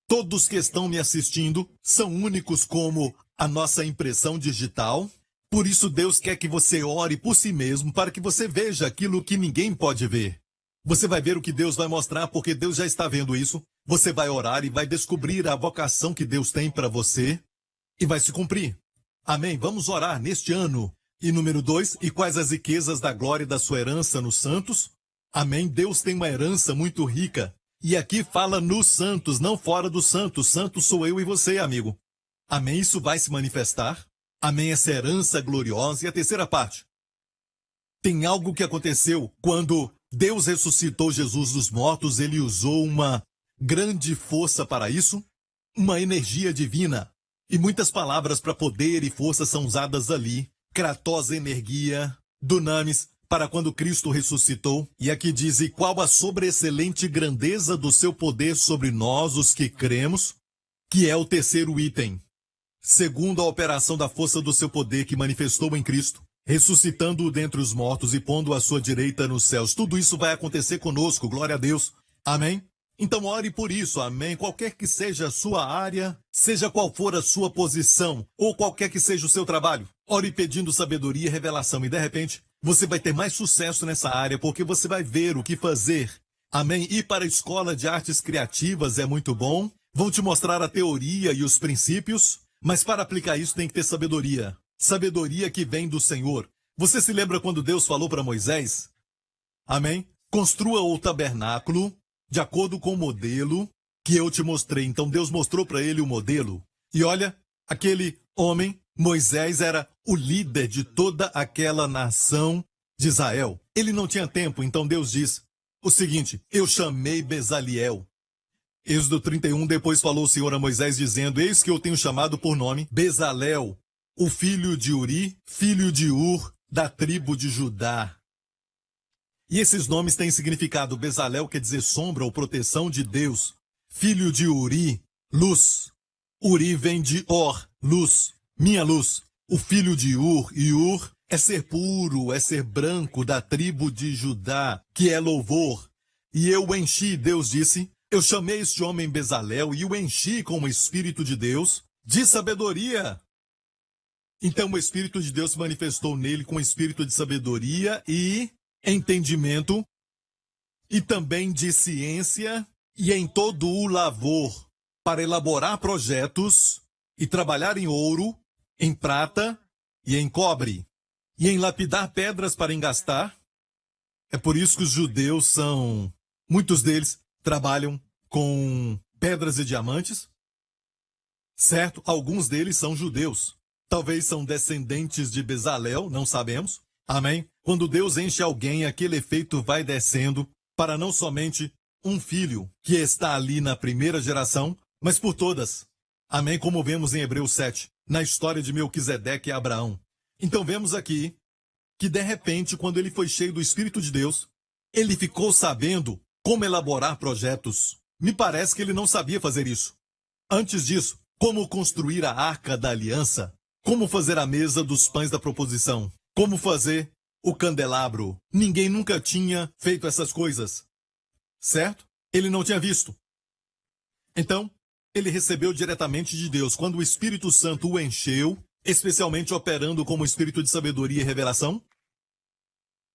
Speaker 2: Todos que estão me assistindo são únicos como a nossa impressão digital. Por isso Deus quer que você ore por si mesmo para que você veja aquilo que ninguém pode ver. Você vai ver o que Deus vai mostrar porque Deus já está vendo isso. Você vai orar e vai descobrir a vocação que Deus tem para você e vai se cumprir. Amém? Vamos orar neste ano. E número 2, e quais as riquezas da glória da sua herança nos santos? Amém? Deus tem uma herança muito rica. E aqui fala nos santos, não fora dos santos. Santo sou eu e você, amigo. Amém? Isso vai se manifestar. Amém? Essa herança gloriosa. E a terceira parte. Tem algo que aconteceu quando Deus ressuscitou Jesus dos mortos. Ele usou uma grande força para isso, uma energia divina. E muitas palavras para poder e força são usadas ali. Kratos, energia, dunamis, para quando Cristo ressuscitou. E aqui diz, e qual a sobreexcelente grandeza do seu poder sobre nós, os que cremos, que é o terceiro item. Segundo a operação da força do seu poder que manifestou em Cristo, ressuscitando-o dentre os mortos e pondo-o à sua direita nos céus. Tudo isso vai acontecer conosco, glória a Deus. Amém? Então ore por isso, amém? Qualquer que seja a sua área, seja qual for a sua posição, ou qualquer que seja o seu trabalho, ore pedindo sabedoria e revelação, e de repente, você vai ter mais sucesso nessa área, porque você vai ver o que fazer. Amém? Ir para a escola de artes criativas é muito bom, vão te mostrar a teoria e os princípios, mas para aplicar isso tem que ter sabedoria. Sabedoria que vem do Senhor. Você se lembra quando Deus falou para Moisés? Amém? Construa o tabernáculo de acordo com o modelo que eu te mostrei. Então Deus mostrou para ele o modelo. E olha, aquele homem, Moisés, era o líder de toda aquela nação de Israel. Ele não tinha tempo, então Deus diz o seguinte, eu chamei Bezaliel. Êxodo 31, depois falou o Senhor a Moisés dizendo, eis que eu tenho chamado por nome Bezalel, o filho de Uri, filho de Ur, da tribo de Judá. E esses nomes têm significado. Bezalel quer dizer sombra ou proteção de Deus. Filho de Uri, luz. Uri vem de Or, luz, minha luz. O filho de Ur, e Ur é ser puro, é ser branco, da tribo de Judá, que é louvor. E eu o enchi, Deus disse, eu chamei este homem Bezalel e o enchi com o Espírito de Deus, de sabedoria. Então o Espírito de Deus se manifestou nele com o espírito de sabedoria e entendimento, e também de ciência, e em todo o lavor, para elaborar projetos e trabalhar em ouro, em prata e em cobre, e em lapidar pedras para engastar. É por isso que os judeus muitos deles trabalham com pedras e diamantes, certo? Alguns deles são judeus, talvez são descendentes de Bezalel, não sabemos. Amém? Quando Deus enche alguém, aquele efeito vai descendo para não somente um filho que está ali na primeira geração, mas por todas. Amém? Como vemos em Hebreus 7, na história de Melquisedeque e Abraão. Então vemos aqui que de repente, quando ele foi cheio do Espírito de Deus, ele ficou sabendo como elaborar projetos. Me parece que ele não sabia fazer isso. Antes disso, como construir a arca da aliança, como fazer a mesa dos pães da proposição, como fazer o candelabro. Ninguém nunca tinha feito essas coisas, certo? Ele não tinha visto. Então, ele recebeu diretamente de Deus. Quando o Espírito Santo o encheu, especialmente operando como espírito de sabedoria e revelação,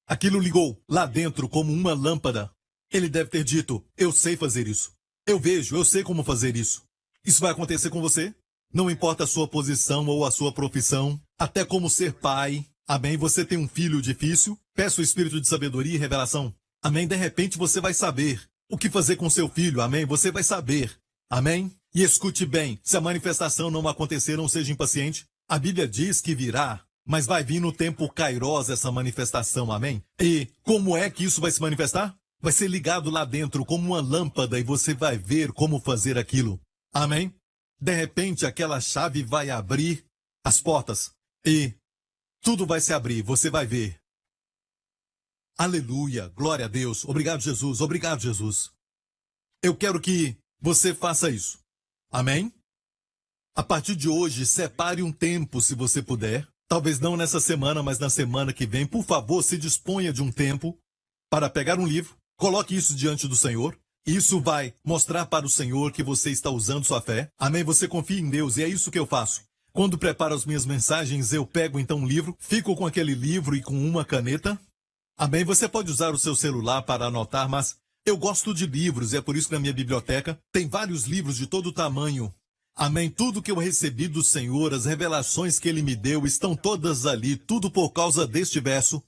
Speaker 2: aquilo ligou lá dentro como uma lâmpada. Ele deve ter dito, eu sei fazer isso. Eu vejo, eu sei como fazer isso. Isso vai acontecer com você? Não importa a sua posição ou a sua profissão, até como ser pai. Amém? Você tem um filho difícil? Peça o espírito de sabedoria e revelação. Amém? De repente você vai saber o que fazer com seu filho. Amém? Você vai saber. Amém? E escute bem, se a manifestação não acontecer, não seja impaciente. A Bíblia diz que virá, mas vai vir no tempo kairos essa manifestação. Amém? E como é que isso vai se manifestar? Vai ser ligado lá dentro como uma lâmpada e você vai ver como fazer aquilo. Amém? De repente aquela chave vai abrir as portas e tudo vai se abrir, você vai ver. Aleluia, glória a Deus. Obrigado, Jesus. Obrigado, Jesus. Eu quero que você faça isso. Amém? A partir de hoje, separe um tempo, se você puder. Talvez não nessa semana, mas na semana que vem. Por favor, se disponha de um tempo para pegar um livro. Coloque isso diante do Senhor. Isso vai mostrar para o Senhor que você está usando sua fé. Amém? Você confia em Deus e é isso que eu faço. Quando preparo as minhas mensagens, eu pego então um livro, fico com aquele livro e com uma caneta. Amém? Você pode usar o seu celular para anotar, mas eu gosto de livros e é por isso que na minha biblioteca tem vários livros de todo tamanho. Amém? Tudo que eu recebi do Senhor, as revelações que Ele me deu, estão todas ali, tudo por causa deste verso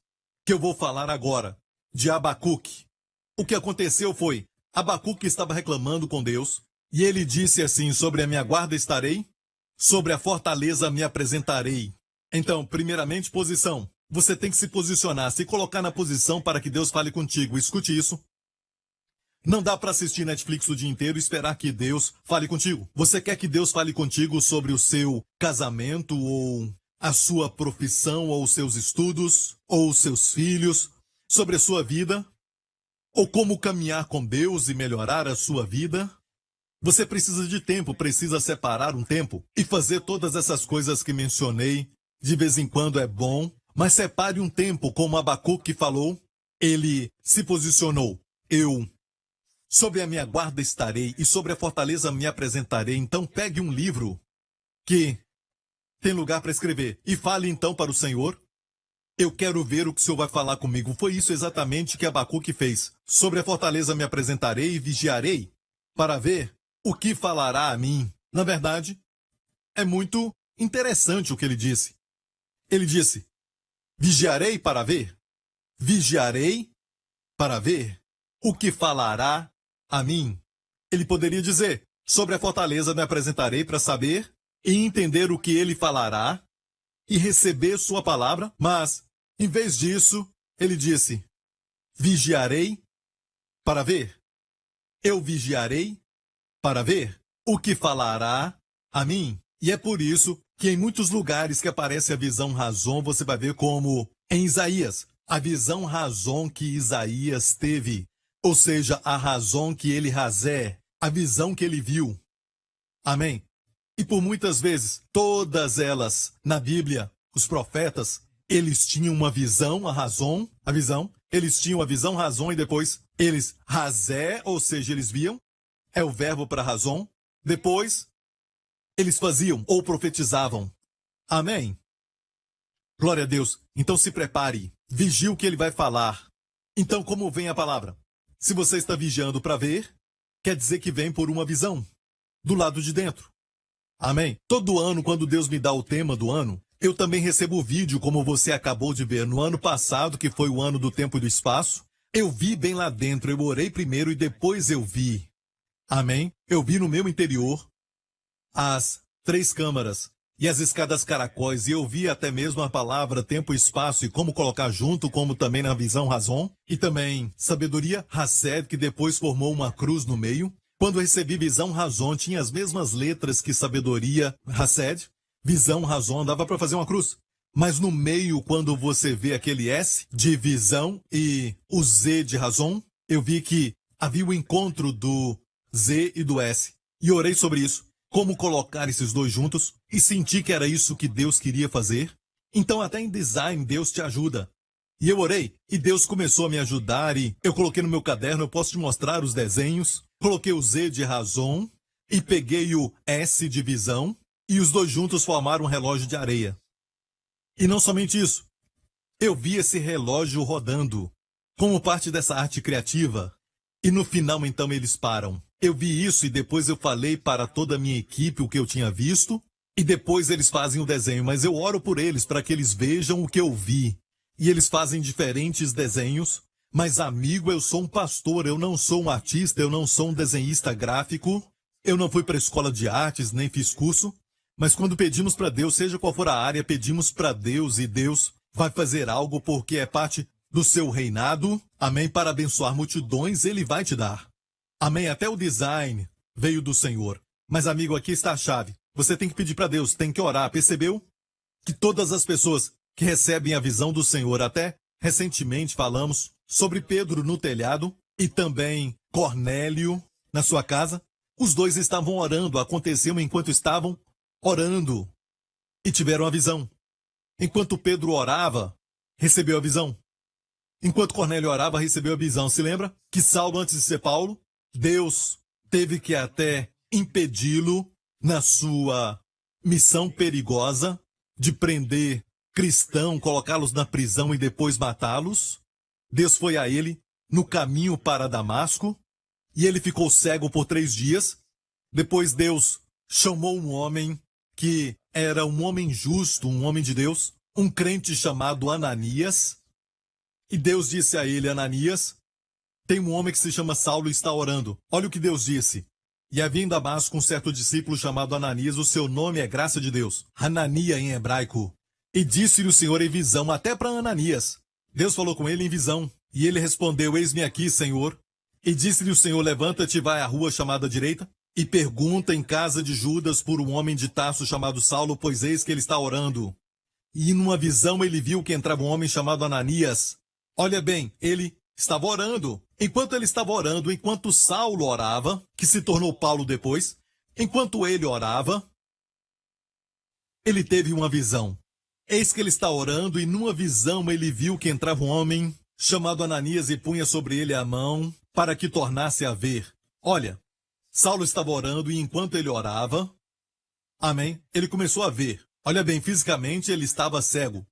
Speaker 2: que eu vou falar agora, de Abacuque. O que aconteceu foi, Abacuque estava reclamando com Deus, e ele disse assim, sobre a minha guarda estarei, sobre a fortaleza me apresentarei. Então, primeiramente, posição. Você tem que se posicionar, se colocar na posição para que Deus fale contigo. Escute isso. Não dá para assistir Netflix o dia inteiro e esperar que Deus fale contigo. Você quer que Deus fale contigo sobre o seu casamento, ou a sua profissão, ou os seus estudos, ou os seus filhos, sobre a sua vida? Ou como caminhar com Deus e melhorar a sua vida? Você precisa de tempo, precisa separar um tempo e fazer todas essas coisas que mencionei. De vez em quando é bom, mas separe um tempo, como Abacuque falou. Ele se posicionou. Eu, sobre a minha guarda estarei e sobre a fortaleza me apresentarei. Então pegue um livro que tem lugar para escrever e fale então para o Senhor. Eu quero ver o que o Senhor vai falar comigo. Foi isso exatamente que Abacuque fez. Sobre a fortaleza me apresentarei e vigiarei para ver o que falará a mim. Na verdade, é muito interessante o que ele disse. Ele disse, vigiarei para ver. Vigiarei para ver o que falará a mim. Ele poderia dizer, sobre a fortaleza me apresentarei para saber e entender o que ele falará e receber sua palavra, mas em vez disso, ele disse, vigiarei para ver. Eu vigiarei para ver o que falará a mim. E é por isso que em muitos lugares que aparece a visão razão, você vai ver como em Isaías, a visão razão que Isaías teve, ou seja, a razão que ele razé, a visão que ele viu. Amém? E por muitas vezes, todas elas na Bíblia, os profetas, eles tinham uma visão, a visão, eles tinham a visão, razão, e depois eles razé, ou seja, eles viam, é o verbo para razão, depois eles faziam ou profetizavam. Amém? Glória a Deus. Então se prepare, vigie o que ele vai falar. Então como vem a palavra? Se você está vigiando para ver, quer dizer que vem por uma visão, do lado de dentro. Amém? Todo ano, quando Deus me dá o tema do ano, eu também recebo o vídeo, como você acabou de ver no ano passado, que foi o ano do tempo e do espaço. Eu vi bem lá dentro, eu orei primeiro e depois eu vi. Amém? Eu vi no meu interior as 3 câmaras e as escadas caracóis, e eu vi até mesmo a palavra tempo e espaço e como colocar junto, como também na visão razão, e também sabedoria Hased, que depois formou uma cruz no meio. Quando eu recebi visão razão, tinha as mesmas letras que sabedoria Hased. Visão, razão, dava para fazer uma cruz. Mas no meio, quando você vê aquele S de visão e o Z de razão, eu vi que havia o encontro do Z e do S. E orei sobre isso. Como colocar esses dois juntos. E senti que era isso que Deus queria fazer. Então até em design Deus te ajuda. E eu orei. E Deus começou a me ajudar. E eu coloquei no meu caderno, eu posso te mostrar os desenhos. Coloquei o Z de razão. E peguei o S de visão. E os dois juntos formaram um relógio de areia. E não somente isso. Eu vi esse relógio rodando, como parte dessa arte criativa. E no final, então, eles param. Eu vi isso e depois eu falei para toda a minha equipe o que eu tinha visto. E depois eles fazem o desenho, mas eu oro por eles para que eles vejam o que eu vi. E eles fazem diferentes desenhos. Mas, amigo, eu sou um pastor, eu não sou um artista, eu não sou um desenhista gráfico. Eu não fui para a escola de artes, nem fiz curso. Mas quando pedimos para Deus, seja qual for a área, pedimos para Deus e Deus vai fazer algo porque é parte do seu reinado. Amém? Para abençoar multidões, Ele vai te dar. Amém? Até o design veio do Senhor. Mas, amigo, aqui está a chave. Você tem que pedir para Deus, tem que orar. Percebeu? Que todas as pessoas que recebem a visão do Senhor, até recentemente falamos sobre Pedro no telhado e também Cornélio na sua casa. Os dois estavam orando, aconteceu enquanto estavam orando e tiveram a visão. Enquanto Pedro orava, recebeu a visão. Enquanto Cornélio orava, recebeu a visão. Se lembra que Saulo, antes de ser Paulo, Deus teve que até impedi-lo na sua missão perigosa de prender cristãos, colocá-los na prisão e depois matá-los. Deus foi a ele no caminho para Damasco e ele ficou cego por 3 dias. Depois Deus chamou um homem que era um homem justo, um homem de Deus, um crente chamado Ananias. E Deus disse a ele: Ananias, tem um homem que se chama Saulo e está orando. Olha o que Deus disse. E havia em Damasco um certo discípulo chamado Ananias, o seu nome é graça de Deus, Hanania em hebraico. E disse-lhe o Senhor em visão, até para Ananias. Deus falou com ele em visão, e ele respondeu: Eis-me aqui, Senhor. E disse-lhe o Senhor: Levanta-te e vai à rua chamada direita, e pergunta em casa de Judas por um homem de Tarso chamado Saulo, pois eis que ele está orando. E numa visão ele viu que entrava um homem chamado Ananias. Olha bem, ele estava orando. Enquanto ele estava orando, enquanto Saulo orava, que se tornou Paulo depois, enquanto ele orava, ele teve uma visão. Eis que ele está orando, e numa visão ele viu que entrava um homem chamado Ananias e punha sobre ele a mão para que tornasse a ver. Olha, Saulo estava orando e enquanto ele orava, amém, ele começou a ver. Olha bem, fisicamente ele estava cego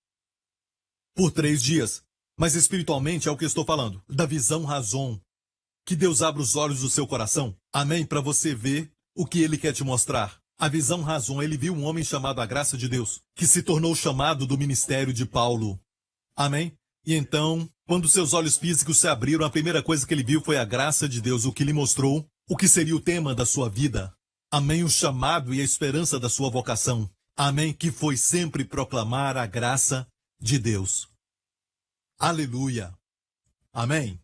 Speaker 2: por 3 dias. Mas espiritualmente é o que eu estou falando, da visão razão. Que Deus abra os olhos do seu coração, amém, para você ver o que ele quer te mostrar. A visão razão, ele viu um homem chamado a graça de Deus, que se tornou chamado do ministério de Paulo. Amém? E então, quando seus olhos físicos se abriram, a primeira coisa que ele viu foi a graça de Deus, o que lhe mostrou o que seria o tema da sua vida. Amém? O chamado e a esperança da sua vocação. Amém? Que foi sempre proclamar a graça de Deus. Aleluia. Amém.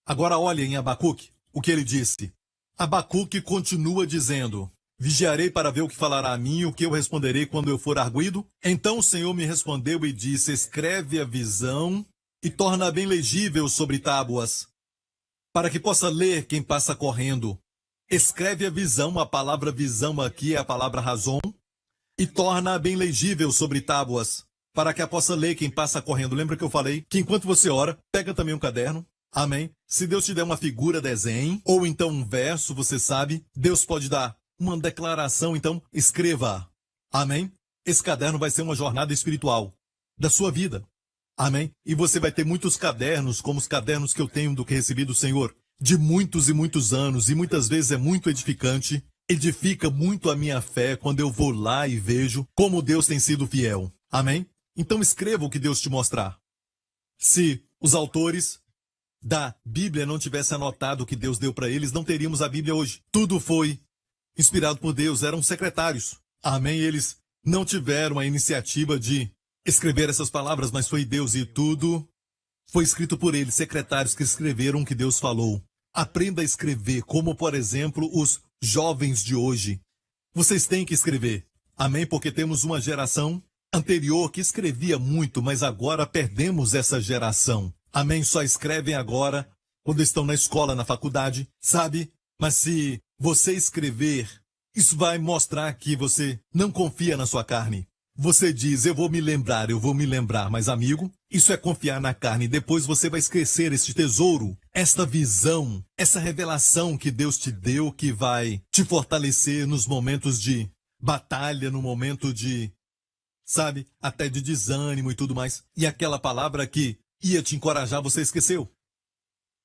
Speaker 2: Agora olha em Abacuque o que ele disse. Abacuque continua dizendo: Vigiarei para ver o que falará a mim e o que eu responderei quando eu for arguido. Então o Senhor me respondeu e disse: Escreve a visão e torna bem legível sobre tábuas, para que possa ler quem passa correndo. Escreve a visão, a palavra visão aqui é a palavra razão, e torna bem legível sobre tábuas, para que a possa ler quem passa correndo. Lembra que eu falei que enquanto você ora, pega também um caderno. Amém? Se Deus te der uma figura, desenhe, ou então um verso, você sabe, Deus pode dar uma declaração, então escreva. Amém? Esse caderno vai ser uma jornada espiritual da sua vida. Amém? E você vai ter muitos cadernos, como os cadernos que eu tenho do que recebi do Senhor, de muitos e muitos anos, e muitas vezes é muito edificante, edifica muito a minha fé quando eu vou lá e vejo como Deus tem sido fiel. Amém? Então escreva o que Deus te mostrar. Se os autores da Bíblia não tivessem anotado o que Deus deu para eles, não teríamos a Bíblia hoje. Tudo foi inspirado por Deus, eram secretários. Amém? Eles não tiveram a iniciativa de escrever essas palavras, mas foi Deus e tudo foi escrito por eles, secretários que escreveram o que Deus falou. Aprenda a escrever, como por exemplo os jovens de hoje. Vocês têm que escrever. Amém? Porque temos uma geração anterior que escrevia muito, mas agora perdemos essa geração. Amém? Só escrevem agora quando estão na escola, na faculdade, sabe? Mas se você escrever, isso vai mostrar que você não confia na sua carne. Você diz: eu vou me lembrar, mas amigo, isso é confiar na carne. Depois você vai esquecer este tesouro, esta visão, essa revelação que Deus te deu, que vai te fortalecer nos momentos de batalha, no momento de, sabe, até de desânimo e tudo mais. E aquela palavra que ia te encorajar, você esqueceu.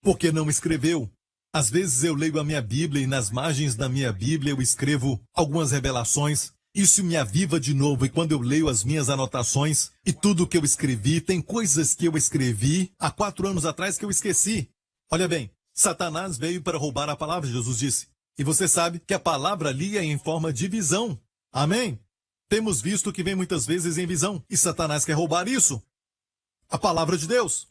Speaker 2: Porque não escreveu. Às vezes eu leio a minha Bíblia e nas margens da minha Bíblia eu escrevo algumas revelações. Isso me aviva de novo, e quando eu leio as minhas anotações e tudo que eu escrevi, tem coisas que eu escrevi há 4 anos atrás que eu esqueci. Olha bem, Satanás veio para roubar a palavra, Jesus disse. E você sabe que a palavra ali é em forma de visão. Amém? Temos visto que vem muitas vezes em visão, e Satanás quer roubar isso. A palavra de Deus.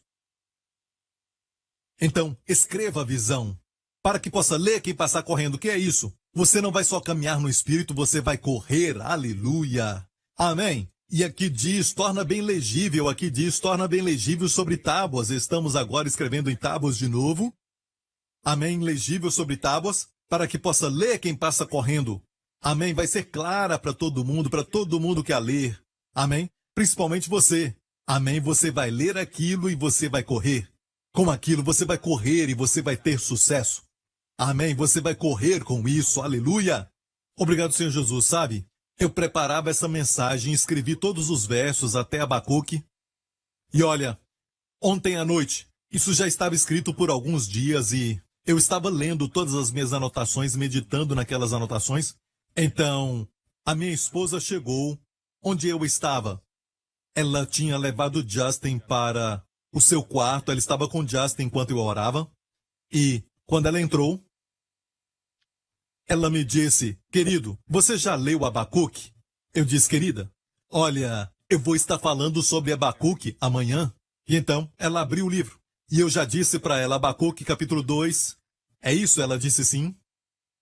Speaker 2: Então, escreva a visão, para que possa ler quem passar correndo. O que é isso? Você não vai só caminhar no Espírito, você vai correr. Aleluia. Amém. E aqui diz, torna bem legível. Aqui diz, torna bem legível sobre tábuas. Estamos agora escrevendo em tábuas de novo. Amém. Legível sobre tábuas, para que possa ler quem passa correndo. Amém. Vai ser clara para todo mundo que a ler. Amém. Principalmente você. Amém. Você vai ler aquilo e você vai correr. Com aquilo você vai correr e você vai ter sucesso. Amém. Você vai correr com isso. Aleluia. Obrigado, Senhor Jesus. Sabe, eu preparava essa mensagem, escrevi todos os versos até Abacuque. E olha, ontem à noite, isso já estava escrito por alguns dias e eu estava lendo todas as minhas anotações, meditando naquelas anotações. Então, a minha esposa chegou onde eu estava. Ela tinha levado Justin para o seu quarto, ela estava com Justin enquanto eu orava. E quando ela entrou, ela me disse, querido, você já leu Abacuque? Eu disse, querida, olha, eu vou estar falando sobre Abacuque amanhã. E então, ela abriu o livro. E eu já disse para ela, Abacuque capítulo 2. É isso? Ela disse sim.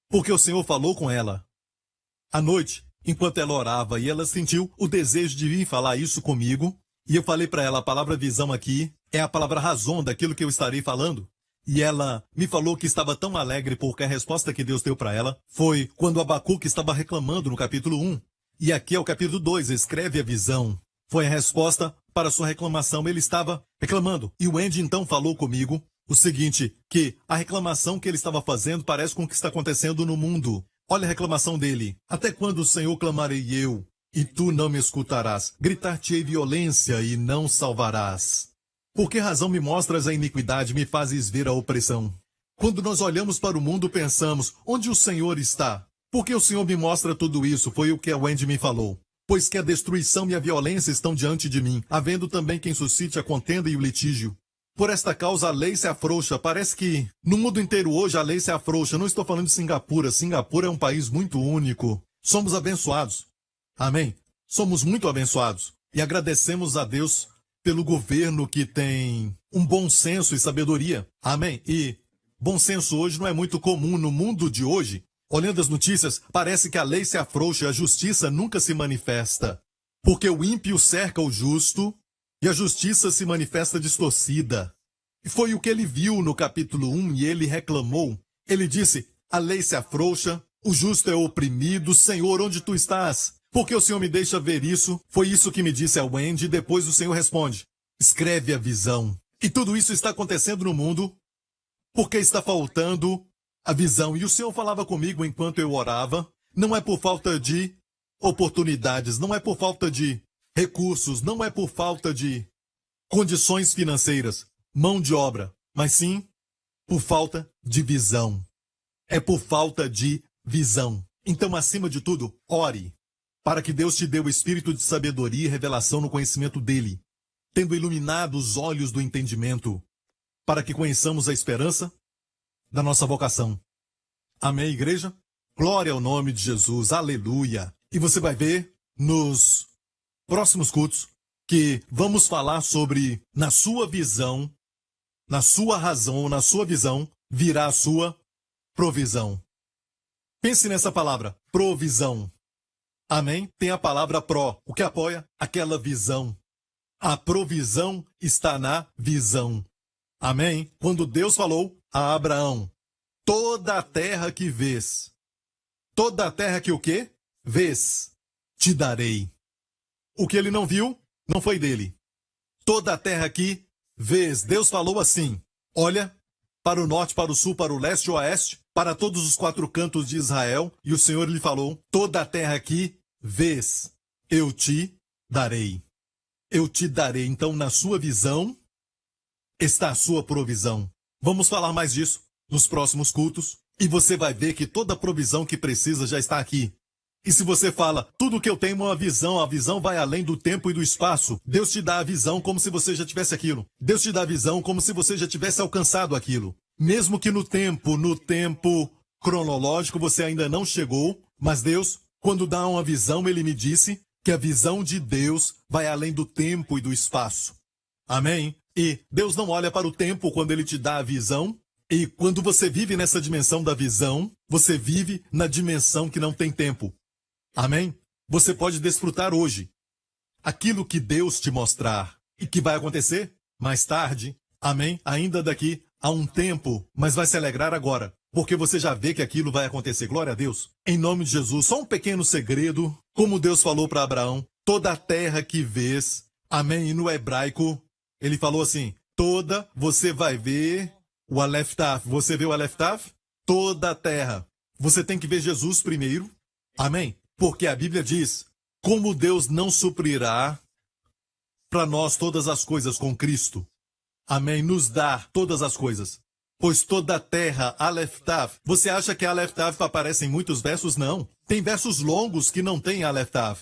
Speaker 2: Porque o Senhor falou com ela. À noite, enquanto ela orava, e ela sentiu o desejo de vir falar isso comigo. E eu falei para ela, a palavra visão aqui é a palavra razão daquilo que eu estarei falando. E ela me falou que estava tão alegre porque a resposta que Deus deu para ela foi quando Abacuque estava reclamando no capítulo 1. E aqui é o capítulo 2, escreve a visão. Foi a resposta para sua reclamação. Ele estava reclamando. E o Andy então falou comigo o seguinte, que a reclamação que ele estava fazendo parece com o que está acontecendo no mundo. Olha a reclamação dele. Até quando, Senhor, clamarei eu, e tu não me escutarás? Gritar-te-ei violência e não salvarás. Por que razão me mostras a iniquidade, me fazes ver a opressão? Quando nós olhamos para o mundo, pensamos, onde o Senhor está? Porque o Senhor me mostra tudo isso, foi o que a Wendy me falou. Pois que a destruição e a violência estão diante de mim, havendo também quem suscite a contenda e o litígio. Por esta causa a lei se afrouxa. Parece que no mundo inteiro hoje a lei se afrouxa. Não estou falando de Singapura. Singapura é um país muito único. Somos abençoados. Amém? Somos muito abençoados. E agradecemos a Deus pelo governo que tem um bom senso e sabedoria. Amém? E bom senso hoje não é muito comum no mundo de hoje. Olhando as notícias, parece que a lei se afrouxa e a justiça nunca se manifesta. Porque o ímpio cerca o justo e a justiça se manifesta distorcida. E foi o que ele viu no capítulo 1 e ele reclamou. Ele disse, a lei se afrouxa, o justo é oprimido. Senhor, onde tu estás? Porque o Senhor me deixa ver isso? Foi isso que me disse a Wendy. Depois o Senhor responde, escreve a visão. E tudo isso está acontecendo no mundo porque está faltando a visão. E o Senhor falava comigo enquanto eu orava. Não é por falta de oportunidades, não é por falta de recursos, não é por falta de condições financeiras, mão de obra, mas sim por falta de visão. É por falta de visão. Então, acima de tudo, ore para que Deus te dê o espírito de sabedoria e revelação no conhecimento dele, tendo iluminado os olhos do entendimento, para que conheçamos a esperança da nossa vocação. Amém, igreja? Glória ao nome de Jesus, aleluia! E você vai ver nos próximos cultos que vamos falar sobre, na sua visão, na sua razão, na sua visão, virá a sua provisão. Pense nessa palavra, provisão. Amém? Tem a palavra pró, o que apoia aquela visão. A provisão está na visão. Amém? Quando Deus falou a Abraão, toda a terra que vês, toda a terra que o quê? Vês, te darei. O que ele não viu, não foi dele. Toda a terra que vês, Deus falou assim, olha, para o norte, para o sul, para o leste e o oeste, para todos os 4 cantos de Israel, e o Senhor lhe falou, toda a terra que vês, eu te darei. Eu te darei. Então, na sua visão, está a sua provisão. Vamos falar mais disso nos próximos cultos, e você vai ver que toda a provisão que precisa já está aqui. E se você fala, tudo que eu tenho é uma visão, a visão vai além do tempo e do espaço. Deus te dá a visão como se você já tivesse aquilo. Deus te dá a visão como se você já tivesse alcançado aquilo. Mesmo que no tempo cronológico você ainda não chegou, mas Deus, quando dá uma visão, ele me disse que a visão de Deus vai além do tempo e do espaço. Amém? E Deus não olha para o tempo quando ele te dá a visão. E quando você vive nessa dimensão da visão, você vive na dimensão que não tem tempo. Amém? Você pode desfrutar hoje aquilo que Deus te mostrar e que vai acontecer mais tarde. Amém? Ainda daqui a um tempo, mas vai se alegrar agora, porque você já vê que aquilo vai acontecer. Glória a Deus. Em nome de Jesus, só um pequeno segredo, como Deus falou para Abraão, toda a terra que vês, amém? E no hebraico, ele falou assim, toda, você vai ver o Aleph Taf. Você vê o Aleph Taf? toda a terra. Você tem que ver Jesus primeiro. Amém? Porque a Bíblia diz, como Deus não suprirá para nós todas as coisas com Cristo. Amém? Nos dá todas as coisas. Pois toda a terra, Aleph Tav. Você acha que Aleph Tav aparece em muitos versos? Não. Tem versos longos que não tem Aleph Tav.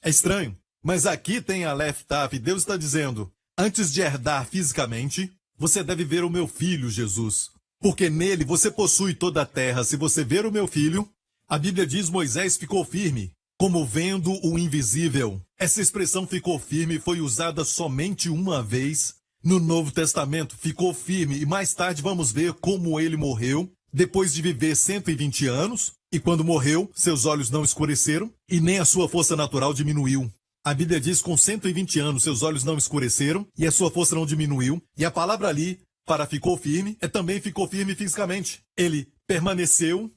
Speaker 2: É estranho. Mas aqui tem Aleph Tav. Deus está dizendo, antes de herdar fisicamente, você deve ver o meu filho, Jesus. Porque nele você possui toda a terra. Se você ver o meu filho, a Bíblia diz, Moisés ficou firme, como vendo o invisível. Essa expressão ficou firme foi usada somente uma vez no Novo Testamento. Ficou firme e mais tarde vamos ver como ele morreu, depois de viver 120 anos, e quando morreu, seus olhos não escureceram e nem a sua força natural diminuiu. A Bíblia diz, com 120 anos, seus olhos não escureceram e a sua força não diminuiu. E a palavra ali, para ficou firme, também ficou firme fisicamente. Ele permaneceu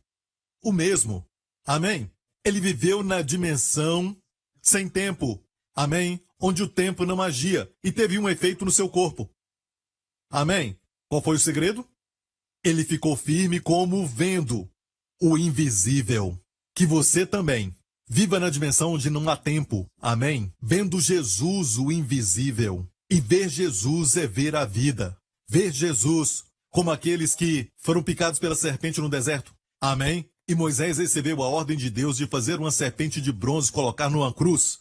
Speaker 2: o mesmo. Amém? Ele viveu na dimensão sem tempo. Amém? Onde o tempo não agia e teve um efeito no seu corpo. Amém? Qual foi o segredo? Ele ficou firme como vendo o invisível. Que você também viva na dimensão onde não há tempo. Amém? Vendo Jesus, o invisível. E ver Jesus é ver a vida. Ver Jesus como aqueles que foram picados pela serpente no deserto. Amém? E Moisés recebeu a ordem de Deus de fazer uma serpente de bronze e colocar numa cruz.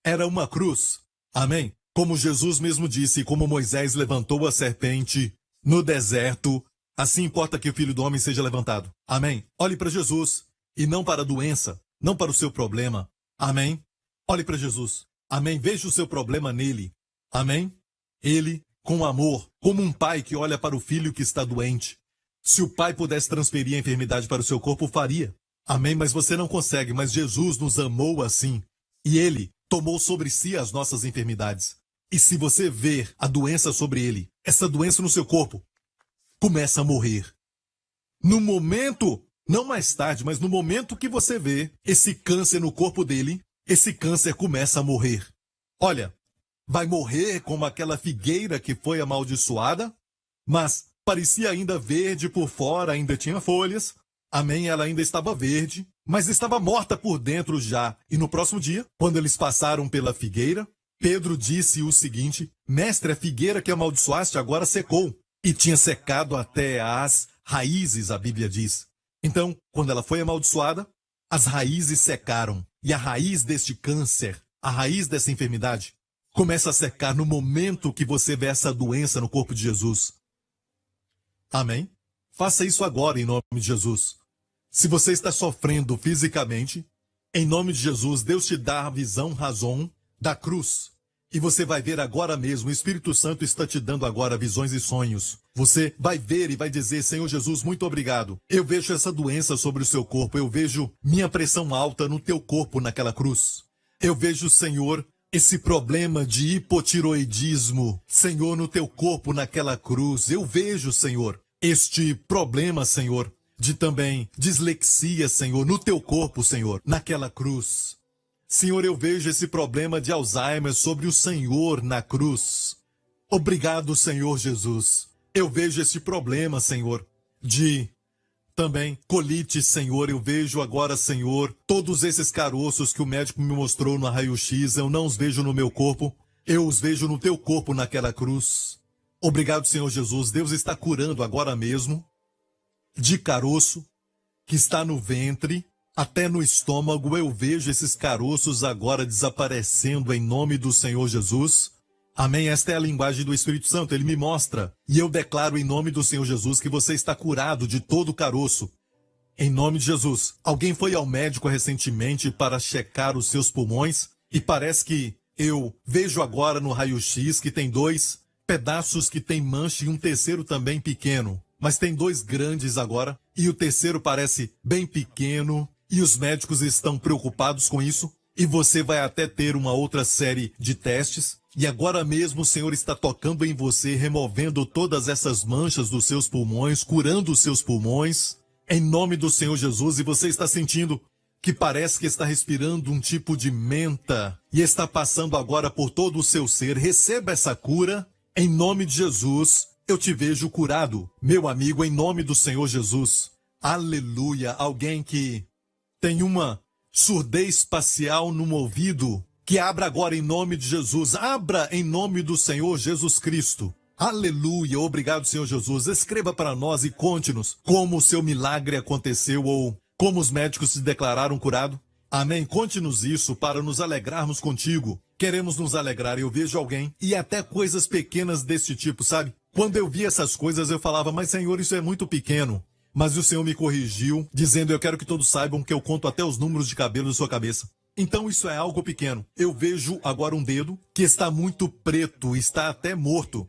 Speaker 2: Era uma cruz. Amém? Como Jesus mesmo disse, como Moisés levantou a serpente no deserto, assim importa que o Filho do Homem seja levantado. Amém? Olhe para Jesus e não para a doença, não para o seu problema. Amém? Olhe para Jesus. Amém? Veja o seu problema nele. Amém? Ele, com amor, como um pai que olha para o filho que está doente. Se o pai pudesse transferir a enfermidade para o seu corpo, faria. Amém? Mas você não consegue, mas Jesus nos amou assim. E ele tomou sobre si as nossas enfermidades. E se você ver a doença sobre ele, essa doença no seu corpo, começa a morrer. No momento, não mais tarde, mas no momento que você vê esse câncer no corpo dele, esse câncer começa a morrer. Olha, vai morrer como aquela figueira que foi amaldiçoada, mas parecia ainda verde por fora, ainda tinha folhas. Amém, ela ainda estava verde, mas estava morta por dentro já. E no próximo dia, quando eles passaram pela figueira, Pedro disse o seguinte, mestre, a figueira que amaldiçoaste agora secou. E tinha secado até as raízes, a Bíblia diz. Então, quando ela foi amaldiçoada, as raízes secaram. E a raiz deste câncer, a raiz dessa enfermidade, começa a secar no momento que você vê essa doença no corpo de Jesus. Amém? Faça isso agora em nome de Jesus. Se você está sofrendo fisicamente, em nome de Jesus, Deus te dá a visão, razão da cruz. E você vai ver agora mesmo, o Espírito Santo está te dando agora visões e sonhos. Você vai ver e vai dizer, Senhor Jesus, muito obrigado. Eu vejo essa doença sobre o seu corpo, eu vejo minha pressão alta no teu corpo naquela cruz. Eu vejo, Senhor, esse problema de hipotiroidismo, Senhor, no teu corpo naquela cruz. Eu vejo, Senhor, este problema, Senhor, de também dislexia, Senhor, no teu corpo, Senhor, naquela cruz. Senhor, eu vejo esse problema de Alzheimer sobre o Senhor na cruz. Obrigado, Senhor Jesus. Eu vejo esse problema, Senhor, de também colite, Senhor. Eu vejo agora, Senhor, todos esses caroços que o médico me mostrou no raio-x. Eu não os vejo no meu corpo, eu os vejo no teu corpo naquela cruz. Obrigado, Senhor Jesus. Deus está curando agora mesmo de caroço que está no ventre, até no estômago. Eu vejo esses caroços agora desaparecendo em nome do Senhor Jesus. Amém? Esta é a linguagem do Espírito Santo. Ele me mostra. E eu declaro em nome do Senhor Jesus que você está curado de todo o caroço. Em nome de Jesus. Alguém foi ao médico recentemente para checar os seus pulmões e parece que eu vejo agora no raio-x que tem 2 pedaços que tem mancha e um terceiro também pequeno. Mas tem 2 grandes agora e o terceiro parece bem pequeno. E os médicos estão preocupados com isso. E você vai até ter uma outra série de testes. E agora mesmo o Senhor está tocando em você, removendo todas essas manchas dos seus pulmões, curando os seus pulmões, em nome do Senhor Jesus. E você está sentindo que parece que está respirando um tipo de menta e está passando agora por todo o seu ser. Receba essa cura, em nome de Jesus. Eu te vejo curado, meu amigo, em nome do Senhor Jesus. Aleluia. Alguém que tem uma surdez parcial no ouvido, que abra agora em nome de Jesus. Abra em nome do Senhor Jesus Cristo. Aleluia. Obrigado, Senhor Jesus. Escreva para nós e conte-nos como o seu milagre aconteceu ou como os médicos se declararam curado. Amém. Conte-nos isso para nos alegrarmos contigo. Queremos nos alegrar. Eu vejo alguém e até coisas pequenas desse tipo, sabe? Quando eu vi essas coisas, eu falava, mas Senhor, isso é muito pequeno. Mas o Senhor me corrigiu, dizendo, eu quero que todos saibam que eu conto até os números de cabelo da sua cabeça. Então isso é algo pequeno. Eu vejo agora um dedo que está muito preto, está até morto.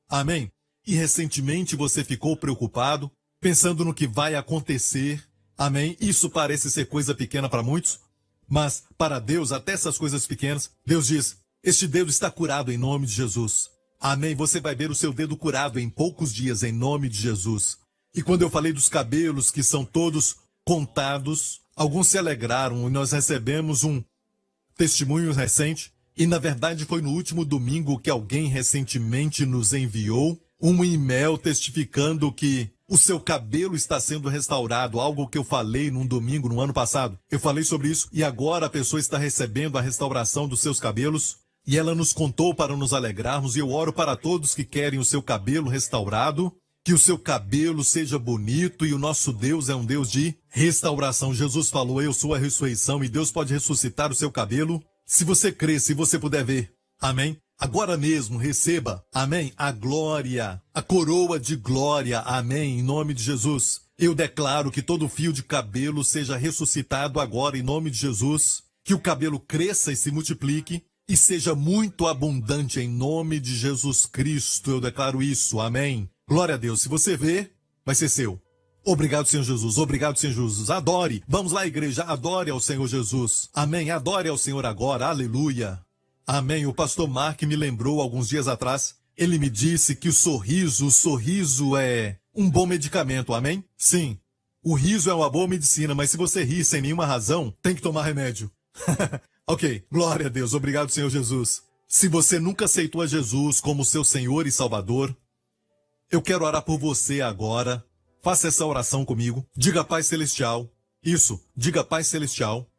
Speaker 2: Amém? E recentemente você ficou preocupado, pensando no que vai acontecer. Amém? Isso parece ser coisa pequena para muitos, mas para Deus, até essas coisas pequenas, Deus diz, este dedo está curado em nome de Jesus. Amém? Você vai ver o seu dedo curado em poucos dias em nome de Jesus. E quando eu falei dos cabelos, que são todos contados, alguns se alegraram e nós recebemos um testemunho recente. E na verdade foi no último domingo que alguém recentemente nos enviou um e-mail testificando que o seu cabelo está sendo restaurado, algo que eu falei num domingo no ano passado. Eu falei sobre isso e agora a pessoa está recebendo a restauração dos seus cabelos e ela nos contou para nos alegrarmos e eu oro para todos que querem o seu cabelo restaurado, que o seu cabelo seja bonito e o nosso Deus é um Deus de restauração. Jesus falou, eu sou a ressurreição e Deus pode ressuscitar o seu cabelo. Se você crê, se você puder ver. Amém? Agora mesmo, receba. Amém? A glória, a coroa de glória. Amém? Em nome de Jesus. Eu declaro que todo fio de cabelo seja ressuscitado agora em nome de Jesus. Que o cabelo cresça e se multiplique e seja muito abundante em nome de Jesus Cristo. Eu declaro isso. Amém? Glória a Deus. Se você vê, vai ser seu. Obrigado, Senhor Jesus. Obrigado, Senhor Jesus. Adore. Vamos lá, igreja. Adore ao Senhor Jesus. Amém. Adore ao Senhor agora. Aleluia. Amém. O pastor Mark me lembrou alguns dias atrás. Ele me disse que o sorriso é um bom medicamento. Amém? Sim. O riso é uma boa medicina, mas se você ri sem nenhuma razão, tem que tomar remédio. Ok. Glória a Deus. Obrigado, Senhor Jesus. Se você nunca aceitou a Jesus como seu Senhor e Salvador, eu quero orar por você agora. Faça essa oração comigo. Diga, Pai Celestial. Isso, diga, Pai Celestial.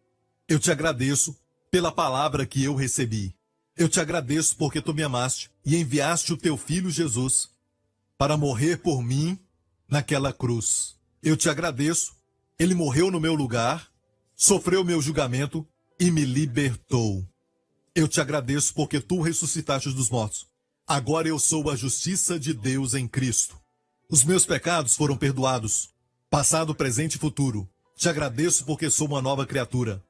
Speaker 2: Eu te agradeço pela palavra que eu recebi. Eu te agradeço porque tu me amaste e enviaste o teu filho Jesus para morrer por mim naquela cruz. Eu te agradeço. Ele morreu no meu lugar, sofreu meu julgamento e me libertou. Eu te agradeço porque tu ressuscitaste dos mortos. Agora eu sou a justiça de Deus em Cristo. Os meus pecados foram perdoados, passado, presente e futuro. Te agradeço porque sou uma nova criatura.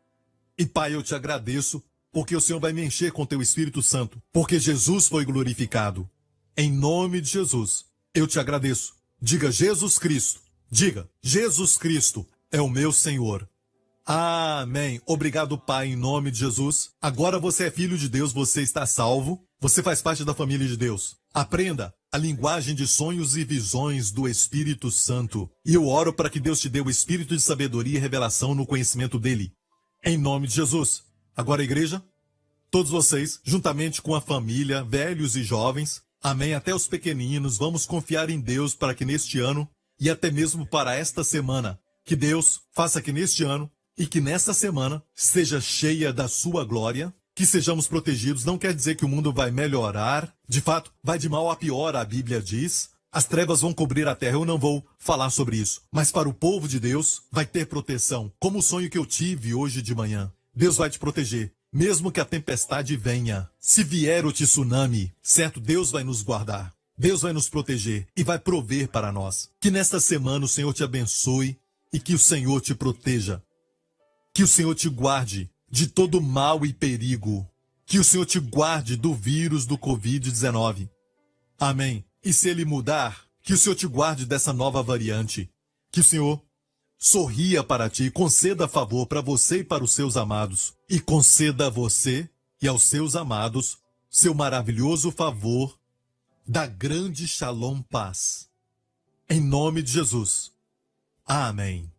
Speaker 2: E Pai, eu te agradeço porque o Senhor vai me encher com teu Espírito Santo, porque Jesus foi glorificado. Em nome de Jesus, eu te agradeço. Diga Jesus Cristo. Diga, Jesus Cristo é o meu Senhor. Amém. Obrigado, Pai, em nome de Jesus. Agora você é filho de Deus, você está salvo. Você faz parte da família de Deus. Aprenda a linguagem de sonhos e visões do Espírito Santo. E eu oro para que Deus te dê o espírito de sabedoria e revelação no conhecimento dele. Em nome de Jesus. Agora, igreja, todos vocês, juntamente com a família, velhos e jovens, amém, até os pequeninos, vamos confiar em Deus para que neste ano, e até mesmo para esta semana, que Deus faça que neste ano e que nesta semana seja cheia da sua glória, que sejamos protegidos. Não quer dizer que o mundo vai melhorar. De fato, vai de mal a pior, a Bíblia diz. As trevas vão cobrir a terra, eu não vou falar sobre isso. Mas para o povo de Deus, vai ter proteção. Como o sonho que eu tive hoje de manhã. Deus vai te proteger, mesmo que a tempestade venha. Se vier o tsunami, certo? Deus vai nos guardar. Deus vai nos proteger e vai prover para nós. Que nesta semana o Senhor te abençoe e que o Senhor te proteja. Que o Senhor te guarde de todo mal e perigo. Que o Senhor te guarde do vírus do Covid-19. Amém. E se ele mudar, que o Senhor te guarde dessa nova variante. Que o Senhor sorria para ti, conceda favor para você e para os seus amados. E conceda a você e aos seus amados seu maravilhoso favor da grande Shalom paz. Em nome de Jesus. Amém.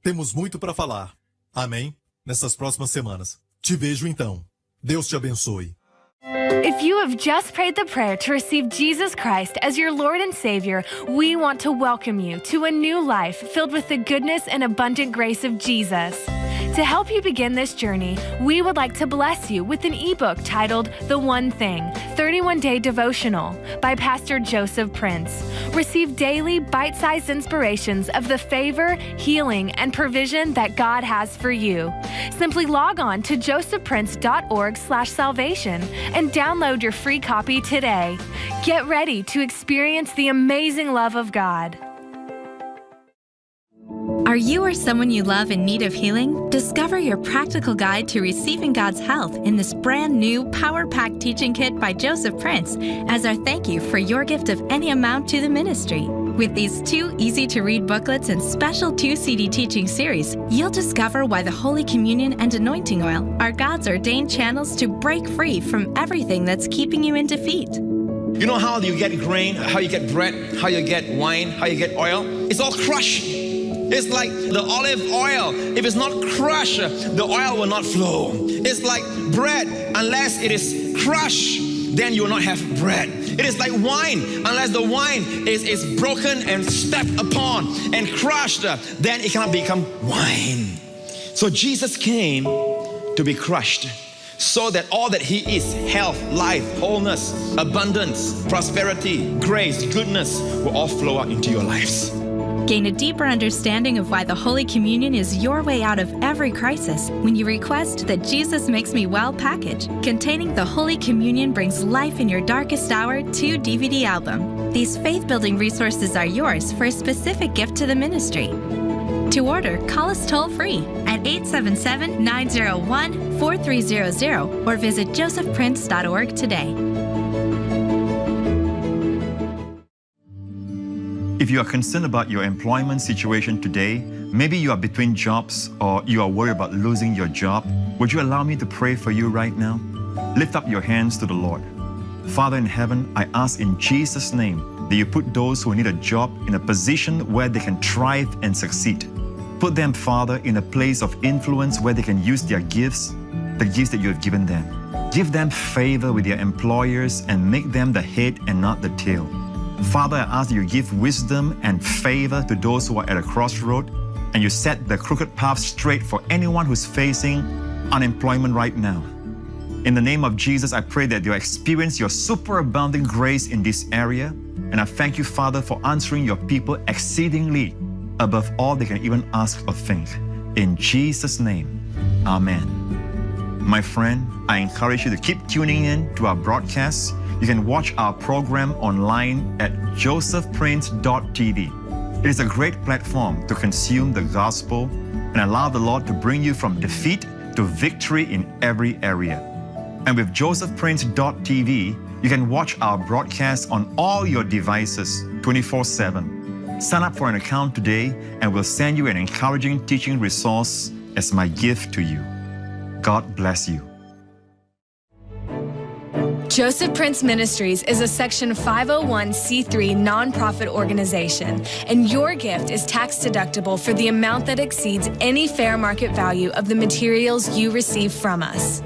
Speaker 2: Temos muito para falar. Amém. Nessas próximas semanas. Te vejo então. Deus te abençoe.
Speaker 3: If you have just prayed the prayer to receive Jesus Christ as your Lord and Savior, we want to welcome you to a new life filled with the goodness and abundant grace of Jesus. To help you begin this journey, we would like to bless you with an ebook titled The One Thing, 31-Day Devotional by Pastor Joseph Prince. Receive daily bite-sized inspirations of the favor, healing, and provision that God has for you. Simply log on to josephprince.org/salvation and download your free copy today. Get ready to experience the amazing love of God.
Speaker 4: Are you or someone you love in need of healing? Discover your practical guide to receiving God's health in this brand new Power Pack teaching kit by Joseph Prince as our thank you for your gift of any amount to the ministry. With these 2 easy-to-read booklets and special 2-CD teaching series, you'll discover why the Holy Communion and anointing oil are God's ordained channels to break free from everything that's keeping you in defeat.
Speaker 5: You know how you get grain, how you get bread, how you get wine, how you get oil? It's all crushed. It's like the olive oil. If it's not crushed, the oil will not flow. It's like bread. Unless it is crushed, then you will not have bread. It is like wine. Unless the wine is broken and stepped upon and crushed, then it cannot become wine. So Jesus came to be crushed, so that all that He is, health, life, wholeness, abundance, prosperity, grace, goodness, will all flow out into your lives.
Speaker 4: Gain a deeper understanding of why the Holy Communion is your way out of every crisis when you request the Jesus Makes Me Well package, containing the Holy Communion Brings Life in Your Darkest Hour 2 DVD album. These faith-building resources are yours for a specific gift to the ministry. To order, call us toll-free at 877-901-4300 or visit josephprince.org today.
Speaker 6: If you are concerned about your employment situation today, maybe you are between jobs or you are worried about losing your job, would you allow me to pray for you right now? Lift up your hands to the Lord. Father in heaven, I ask in Jesus' name that you put those who need a job in a position where they can thrive and succeed. Put them, Father, in a place of influence where they can use their gifts, the gifts that you have given them. Give them favor with their employers and make them the head and not the tail. Father, I ask that you give wisdom and favor to those who are at a crossroad, and you set the crooked path straight for anyone who's facing unemployment right now. In the name of Jesus, I pray that you'll experience your superabounding grace in this area, and I thank you, Father, for answering your people exceedingly above all they can even ask or think. In Jesus' name, amen. My friend, I encourage you to keep tuning in to our broadcasts. You can watch our program online at josephprince.tv. It is a great platform to consume the gospel and allow the Lord to bring you from defeat to victory in every area. And with josephprince.tv, you can watch our broadcasts on all your devices 24/7. Sign up for an account today and we'll send you an encouraging teaching resource as my gift to you. God bless you.
Speaker 3: Joseph Prince Ministries is a Section 501c3 nonprofit organization, and your gift is tax deductible for the amount that exceeds any fair market value of the materials you receive from us.